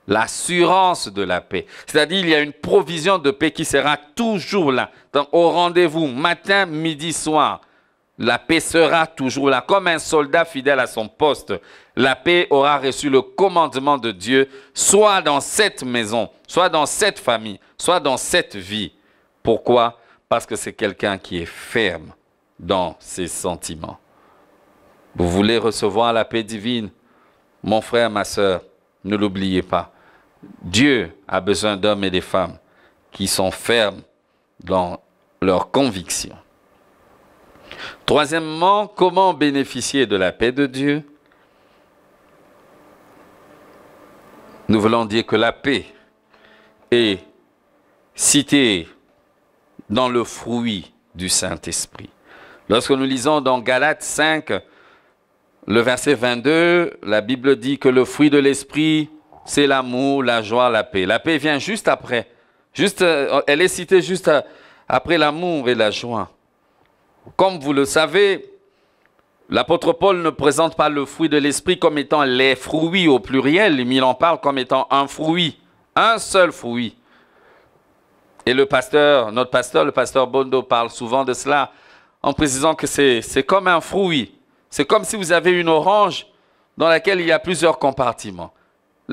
L'assurance de la paix. C'est-à-dire, il y a une provision de paix qui sera toujours là. Donc, au rendez-vous, matin, midi, soir, la paix sera toujours là. Comme un soldat fidèle à son poste, la paix aura reçu le commandement de Dieu, soit dans cette maison, soit dans cette famille, soit dans cette vie. Pourquoi? Parce que c'est quelqu'un qui est ferme dans ses sentiments. Vous voulez recevoir la paix divine? Mon frère, ma sœur, ne l'oubliez pas. Dieu a besoin d'hommes et de femmes qui sont fermes dans leurs convictions. Troisièmement, comment bénéficier de la paix de Dieu? Nous voulons dire que la paix est citée dans le fruit du Saint-Esprit. Lorsque nous lisons dans Galates 5, le verset 22, la Bible dit que le fruit de l'Esprit, c'est l'amour, la joie, la paix. La paix vient juste après. Elle est citée juste après l'amour et la joie. Comme vous le savez, l'apôtre Paul ne présente pas le fruit de l'Esprit comme étant les fruits au pluriel, mais il en parle comme étant un fruit, un seul fruit. Et notre pasteur, le pasteur Bondo, parle souvent de cela en précisant que c'est comme un fruit. C'est comme si vous avez une orange dans laquelle il y a plusieurs compartiments.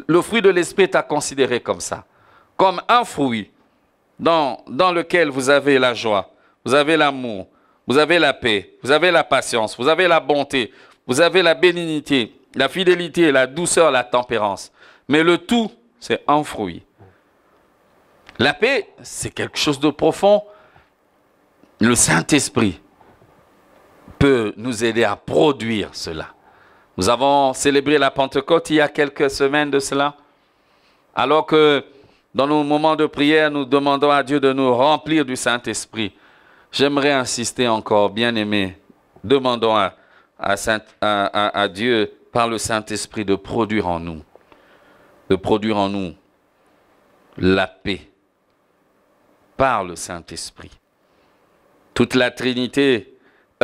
Le fruit de l'Esprit est à considérer comme ça, comme un fruit dans lequel vous avez la joie, vous avez l'amour, vous avez la paix, vous avez la patience, vous avez la bonté, vous avez la bénignité, la fidélité, la douceur, la tempérance. Mais le tout, c'est un fruit. La paix, c'est quelque chose de profond. Le Saint-Esprit peut nous aider à produire cela. Nous avons célébré la Pentecôte il y a quelques semaines de cela. Alors que dans nos moments de prière, nous demandons à Dieu de nous remplir du Saint-Esprit. J'aimerais insister encore, bien-aimés, demandons à Dieu par le Saint-Esprit de produire en nous la paix par le Saint-Esprit. Toute la Trinité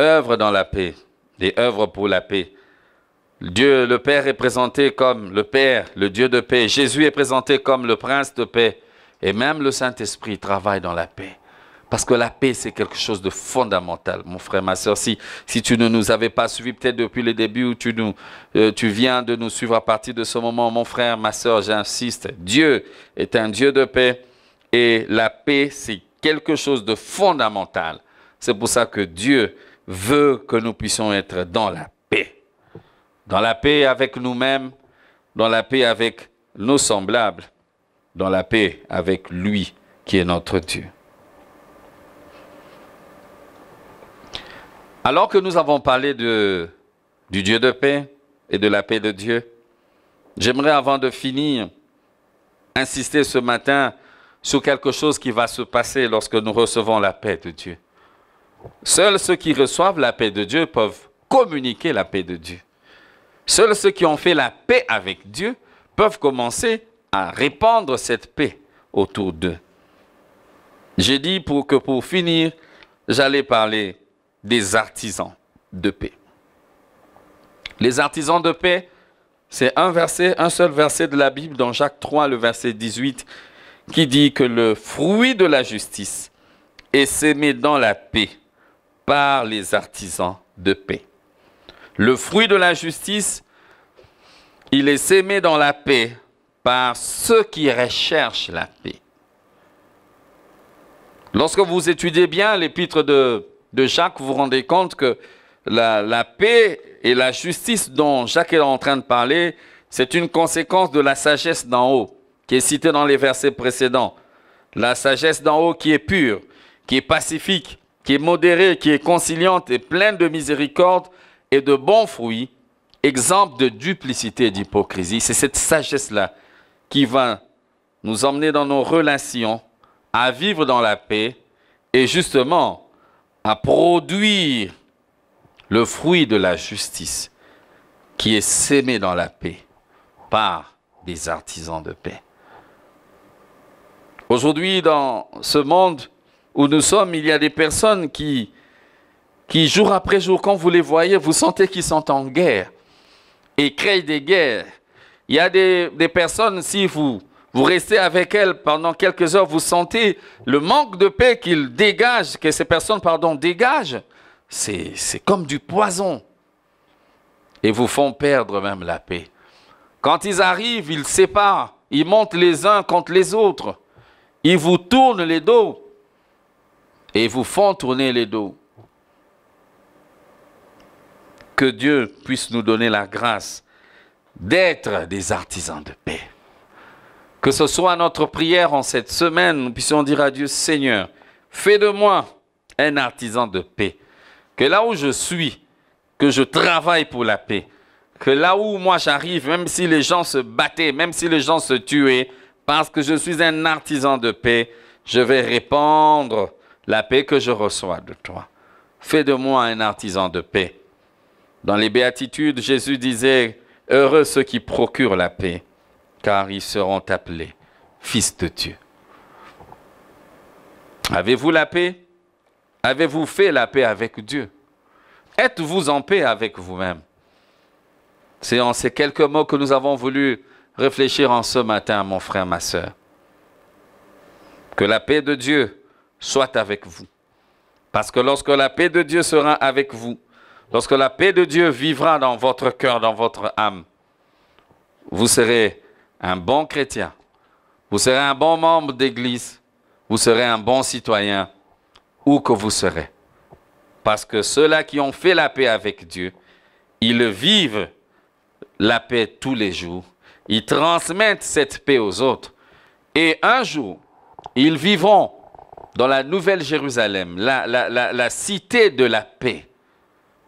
œuvre dans la paix et œuvre pour la paix. Dieu, le Père, est présenté comme le Père, le Dieu de paix. Jésus est présenté comme le Prince de paix. Et même le Saint-Esprit travaille dans la paix. Parce que la paix, c'est quelque chose de fondamental, mon frère, ma soeur. Si tu ne nous avais pas suivis peut-être depuis le début ou tu viens de nous suivre à partir de ce moment, mon frère, ma soeur, j'insiste, Dieu est un Dieu de paix et la paix, c'est quelque chose de fondamental. C'est pour ça que Dieu veut que nous puissions être dans la paix. Dans la paix avec nous-mêmes, dans la paix avec nos semblables, dans la paix avec lui qui est notre Dieu. Alors que nous avons parlé du Dieu de paix et de la paix de Dieu, j'aimerais avant de finir insister ce matin sur quelque chose qui va se passer lorsque nous recevons la paix de Dieu. Seuls ceux qui reçoivent la paix de Dieu peuvent communiquer la paix de Dieu. Seuls ceux qui ont fait la paix avec Dieu peuvent commencer à répandre cette paix autour d'eux. J'ai dit pour finir, j'allais parler des artisans de paix. Les artisans de paix, c'est un seul verset de la Bible dans Jacques 3, le verset 18, qui dit que le fruit de la justice est sémé dans la paix par les artisans de paix. Le fruit de la justice, il est sémé dans la paix par ceux qui recherchent la paix. Lorsque vous étudiez bien l'épître de Jacques, vous vous rendez compte que la paix et la justice dont Jacques est en train de parler, c'est une conséquence de la sagesse d'en haut, qui est citée dans les versets précédents. La sagesse d'en haut qui est pure, qui est pacifique, qui est modérée, qui est conciliante et pleine de miséricorde et de bons fruits, exempte de duplicité et d'hypocrisie. C'est cette sagesse-là qui va nous emmener dans nos relations à vivre dans la paix et justement à produire le fruit de la justice qui est sémé dans la paix par des artisans de paix. Aujourd'hui, dans ce monde où nous sommes, il y a des personnes qui jour après jour, quand vous les voyez, vous sentez qu'ils sont en guerre et créent des guerres. Il y a des personnes, si vous restez avec elles pendant quelques heures, vous sentez le manque de paix qu'ils dégagent, que ces personnes, dégagent. C'est comme du poison. Et vous font perdre même la paix. Quand ils arrivent, ils séparent, ils montent les uns contre les autres. Ils vous tournent les dos et vous font tourner les dos. Que Dieu puisse nous donner la grâce d'être des artisans de paix. Que ce soit notre prière en cette semaine, nous puissions dire à Dieu, Seigneur, fais de moi un artisan de paix. Que là où je suis, que je travaille pour la paix. Que là où moi j'arrive, même si les gens se battaient, même si les gens se tuaient, parce que je suis un artisan de paix, je vais répandre la paix que je reçois de toi. Fais de moi un artisan de paix. Dans les béatitudes, Jésus disait, heureux ceux qui procurent la paix, car ils seront appelés fils de Dieu. Avez-vous la paix? Avez-vous fait la paix avec Dieu? Êtes-vous en paix avec vous-même? C'est en ces quelques mots que nous avons voulu réfléchir en ce matin, mon frère, ma sœur. Que la paix de Dieu soit avec vous. Parce que lorsque la paix de Dieu sera avec vous, lorsque la paix de Dieu vivra dans votre cœur, dans votre âme, vous serez un bon chrétien, vous serez un bon membre d'église, vous serez un bon citoyen, où que vous serez. Parce que ceux-là qui ont fait la paix avec Dieu, ils vivent la paix tous les jours. Ils transmettent cette paix aux autres. Et un jour, ils vivront dans la Nouvelle Jérusalem, la cité de la paix.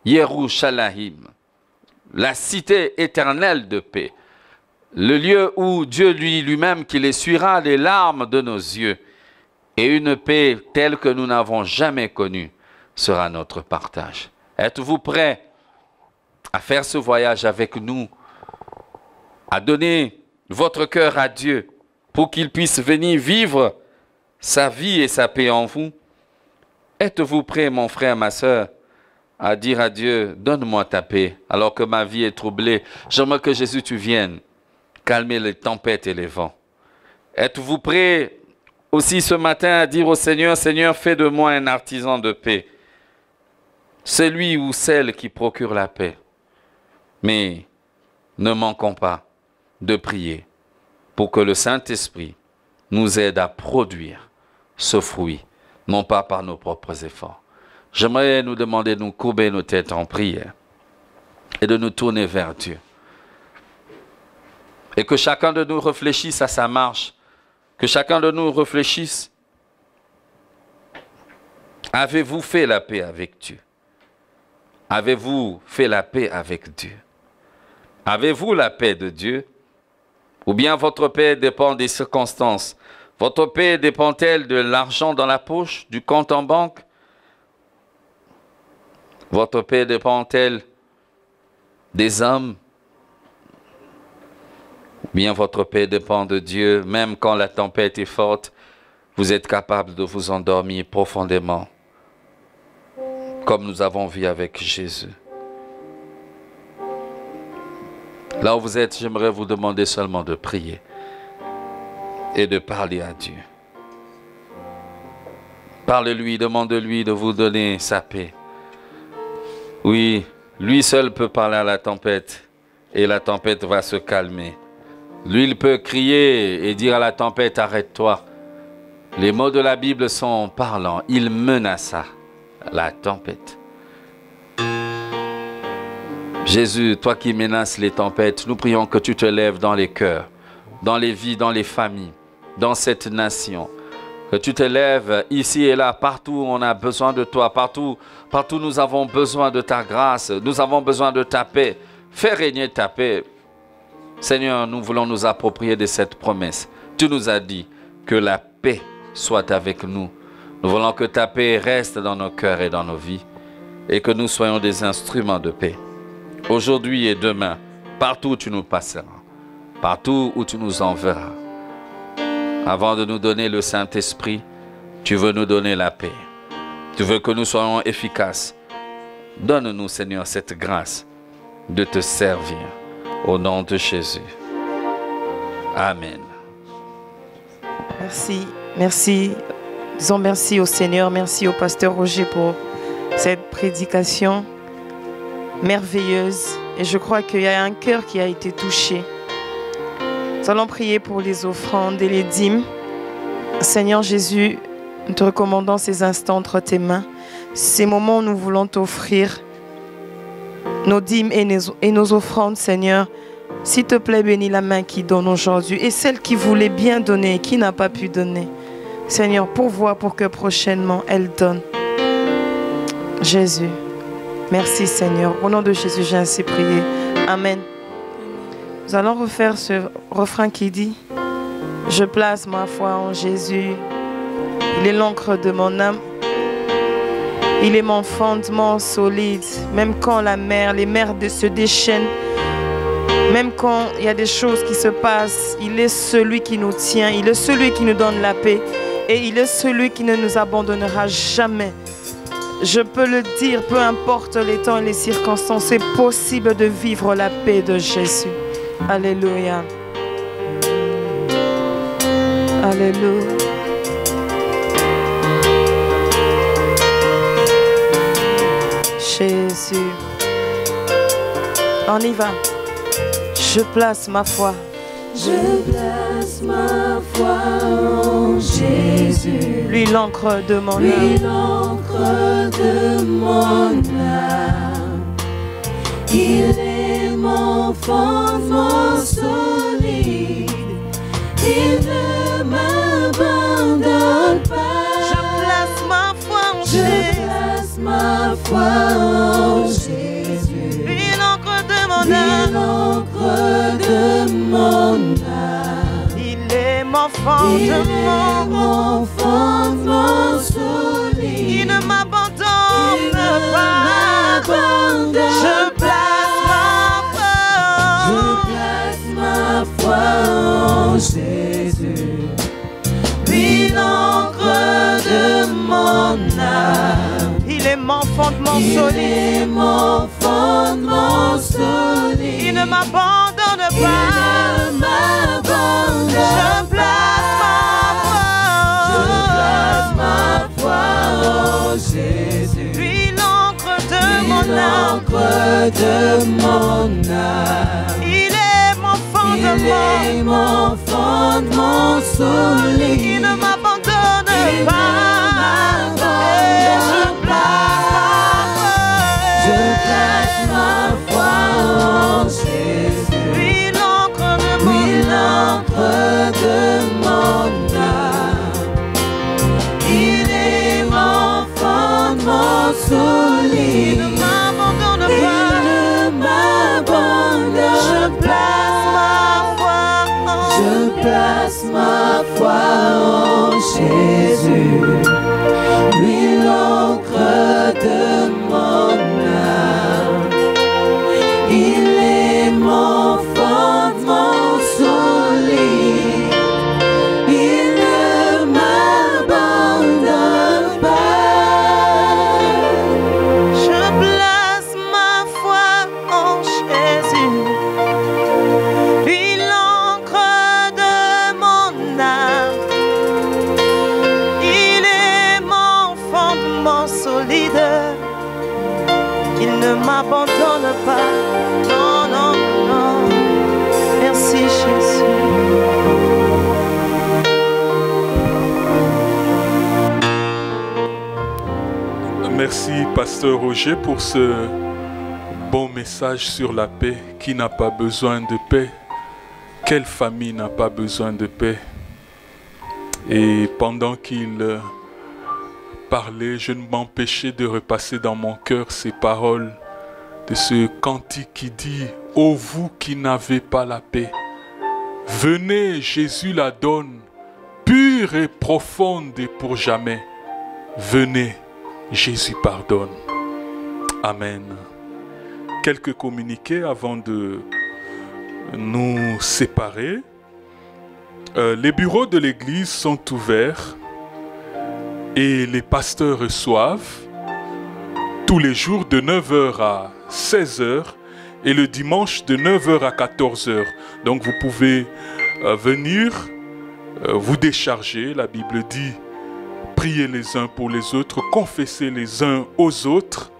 Yerushalayim, la cité éternelle de paix. Le lieu où Dieu lui-même qu'il essuiera les larmes de nos yeux. Et une paix telle que nous n'avons jamais connue sera notre partage. Êtes-vous prêts à faire ce voyage avec nous, à donner votre cœur à Dieu pour qu'il puisse venir vivre sa vie et sa paix en vous? Êtes-vous prêt, mon frère, ma sœur, à dire à Dieu, donne-moi ta paix alors que ma vie est troublée. J'aimerais que Jésus, tu viennes calmer les tempêtes et les vents. Êtes-vous prêt aussi ce matin à dire au Seigneur, Seigneur, fais de moi un artisan de paix. Celui ou celle qui procure la paix. Mais ne manquons pas de prier pour que le Saint-Esprit nous aide à produire ce fruit, non pas par nos propres efforts. J'aimerais nous demander de nous courber nos têtes en prière et de nous tourner vers Dieu. Et que chacun de nous réfléchisse à sa marche, que chacun de nous réfléchisse. Avez-vous fait la paix avec Dieu? Avez-vous fait la paix avec Dieu? Avez-vous la paix de Dieu? Ou bien votre paix dépend des circonstances? Votre paix dépend-elle de l'argent dans la poche, du compte en banque? Votre paix dépend-elle des hommes? Ou bien votre paix dépend de Dieu, même quand la tempête est forte, vous êtes capable de vous endormir profondément, comme nous avons vu avec Jésus. Là où vous êtes, j'aimerais vous demander seulement de prier et de parler à Dieu. Parle-lui, demande-lui de vous donner sa paix. Oui, lui seul peut parler à la tempête et la tempête va se calmer. Lui, il peut crier et dire à la tempête, arrête-toi. Les mots de la Bible sont parlants. Il menaça la tempête. Jésus, toi qui menaces les tempêtes, nous prions que tu te lèves dans les cœurs, dans les vies, dans les familles, dans cette nation. Que tu te lèves ici et là, partout où on a besoin de toi, partout nous avons besoin de ta grâce, nous avons besoin de ta paix. Fais régner ta paix. Seigneur, nous voulons nous approprier de cette promesse. Tu nous as dit que la paix soit avec nous. Nous voulons que ta paix reste dans nos cœurs et dans nos vies et que nous soyons des instruments de paix. Aujourd'hui et demain, partout où tu nous passeras, partout où tu nous enverras. Avant de nous donner le Saint-Esprit, tu veux nous donner la paix. Tu veux que nous soyons efficaces. Donne-nous, Seigneur, cette grâce de te servir. Au nom de Jésus. Amen. Merci, merci. Disons merci au Seigneur, merci au pasteur Roger pour cette prédication merveilleuse. Et je crois qu'il y a un cœur qui a été touché. Nous allons prier pour les offrandes et les dîmes. Seigneur Jésus, nous te recommandons ces instants entre tes mains. Ces moments où nous voulons t'offrir nos dîmes et nos offrandes, Seigneur. S'il te plaît, bénis la main qui donne aujourd'hui et celle qui voulait bien donner et qui n'a pas pu donner. Seigneur, pourvois pour que prochainement elle donne. Jésus, merci Seigneur. Au nom de Jésus, j'ai ainsi prié. Amen. Nous allons refaire ce refrain qui dit: je place ma foi en Jésus. Il est l'encre de mon âme. Il est mon fondement solide. Même quand les mers se déchaînent, même quand il y a des choses qui se passent, il est celui qui nous tient. Il est celui qui nous donne la paix. Et il est celui qui ne nous abandonnera jamais. Je peux le dire, peu importe les temps et les circonstances, c'est possible de vivre la paix de Jésus. Alléluia. Alléluia. Jésus. On y va. Je place ma foi. Je place ma foi en Jésus. Lui l'encre de mon âme. Lui l'encre de mon âme. Il est mon fondement solide. Il ne m'abandonne pas. Je place ma foi en Je Jésus. place ma foi en Jésus. Lui l'encre de mon Lui âme. l'encre de mon âme. Il est mon Il est fondement. mon fondement solide. Il ne m'abandonne Il ne pas. m'abandonne Je place ma Je foi. place ma foi en Jésus. Lui l'encre de mon âme. Il est mon fondement Il solide. est mon fondement solide. Il ne m'abandonne Il pas. ne m'abandonne Je place ma foi en Jésus. Lui l'encre de mon âme. L'encre de mon âme. Il est mon Il fondement. est mon fondement solide. Il ne m'abandonne Il ne pas. m'abandonne Je place ma foi en Jésus. Lui l'encre de Lui mon âme. l'encre de mon âme. Il est mon fondement solide. Il ne m'abandonne Il pas. ne m'abandonne Je place ma foi en Je place ma foi leader. Il ne m'abandonne pas. Non, non, non. Merci Jésus. Merci Pasteur Roger pour ce bon message sur la paix. Qui n'a pas besoin de paix? Quelle famille n'a pas besoin de paix? Et pendant qu'il parlait, je ne m'empêchais de repasser dans mon cœur ces paroles de ce cantique qui dit « Ô vous qui n'avez pas la paix, venez, Jésus la donne, pure et profonde et pour jamais. Venez, Jésus pardonne. » Amen. Quelques communiqués avant de nous séparer. Les bureaux de l'église sont ouverts et les pasteurs reçoivent tous les jours de 9h à 16h et le dimanche de 9h à 14h. Donc vous pouvez venir vous décharger. La Bible dit priez les uns pour les autres, confessez les uns aux autres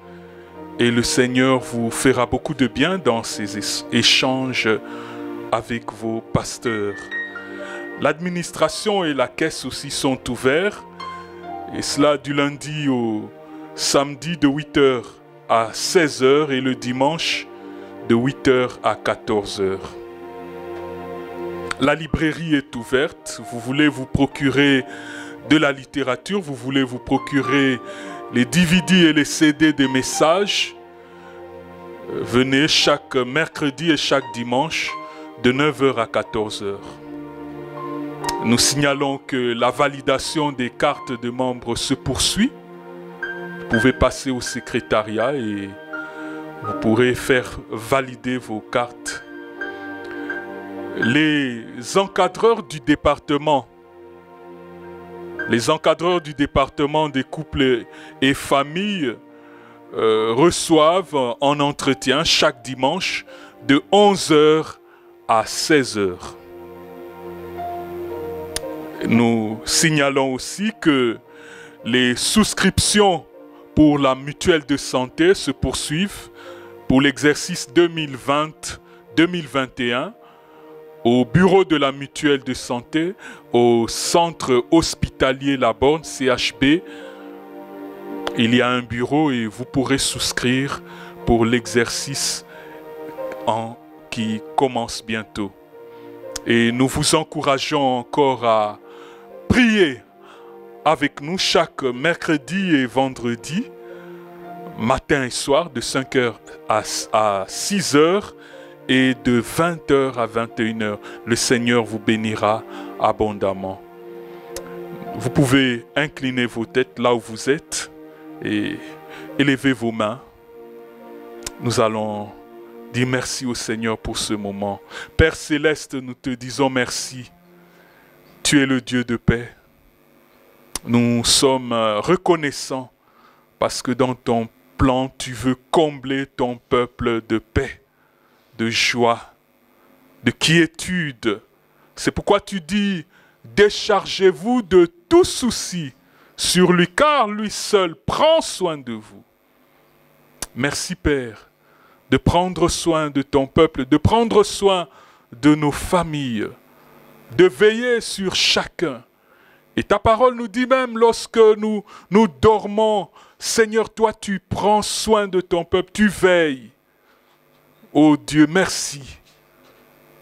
et le Seigneur vous fera beaucoup de bien dans ces échanges avec vos pasteurs. L'administration et la caisse aussi sont ouverts et cela du lundi au samedi de 8h à 16h et le dimanche de 8h à 14h. La librairie est ouverte. Vous voulez vous procurer de la littérature, vous voulez vous procurer les DVD et les CD des messages. Venez chaque mercredi et chaque dimanche de 9h à 14h. Nous signalons que la validation des cartes de membres se poursuit. Vous pouvez passer au secrétariat et vous pourrez faire valider vos cartes. Les encadreurs du département des couples et familles reçoivent en entretien chaque dimanche de 11h à 16h. Nous signalons aussi que les souscriptions pour la mutuelle de santé se poursuivent pour l'exercice 2020-2021 au bureau de la mutuelle de santé, au centre hospitalier La Borne, CHB. Il y a un bureau et vous pourrez souscrire pour l'exercice qui commence bientôt. Et nous vous encourageons encore à prier avec nous chaque mercredi et vendredi, matin et soir, de 5h à 6h et de 20h à 21h. Le Seigneur vous bénira abondamment. Vous pouvez incliner vos têtes là où vous êtes et élever vos mains. Nous allons dire merci au Seigneur pour ce moment. Père Céleste, nous te disons merci. Tu es le Dieu de paix. Nous sommes reconnaissants parce que dans ton plan, tu veux combler ton peuple de paix, de joie, de quiétude. C'est pourquoi tu dis, déchargez-vous de tout souci sur lui, car lui seul prend soin de vous. Merci Père, de prendre soin de ton peuple, de prendre soin de nos familles, de veiller sur chacun. Et ta parole nous dit même lorsque nous dormons, Seigneur, toi tu prends soin de ton peuple, tu veilles. Oh Dieu, merci.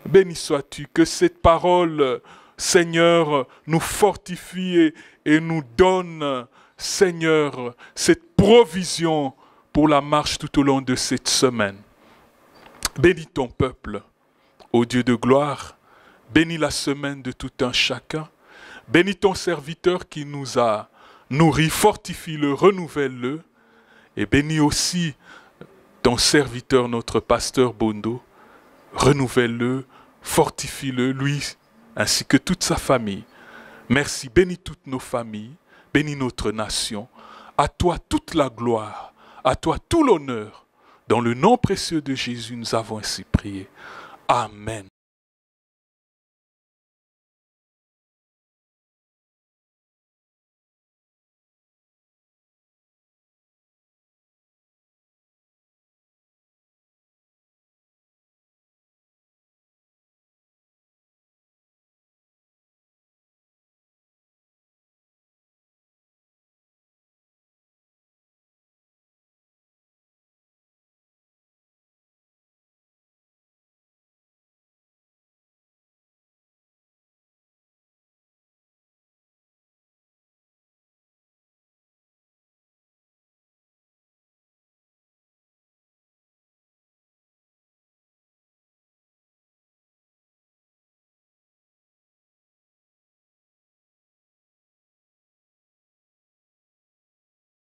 Béni sois-tu, que cette parole, Seigneur, nous fortifie et nous donne, Seigneur, cette provision pour la marche tout au long de cette semaine. Bénis ton peuple, ô Dieu de gloire. Bénis la semaine de tout un chacun. Bénis ton serviteur qui nous a nourris, fortifie-le, renouvelle-le. Et bénis aussi ton serviteur, notre pasteur Bondo. Renouvelle-le, fortifie-le, lui, ainsi que toute sa famille. Merci, bénis toutes nos familles, bénis notre nation. À toi toute la gloire, à toi tout l'honneur. Dans le nom précieux de Jésus, nous avons ainsi prié. Amen.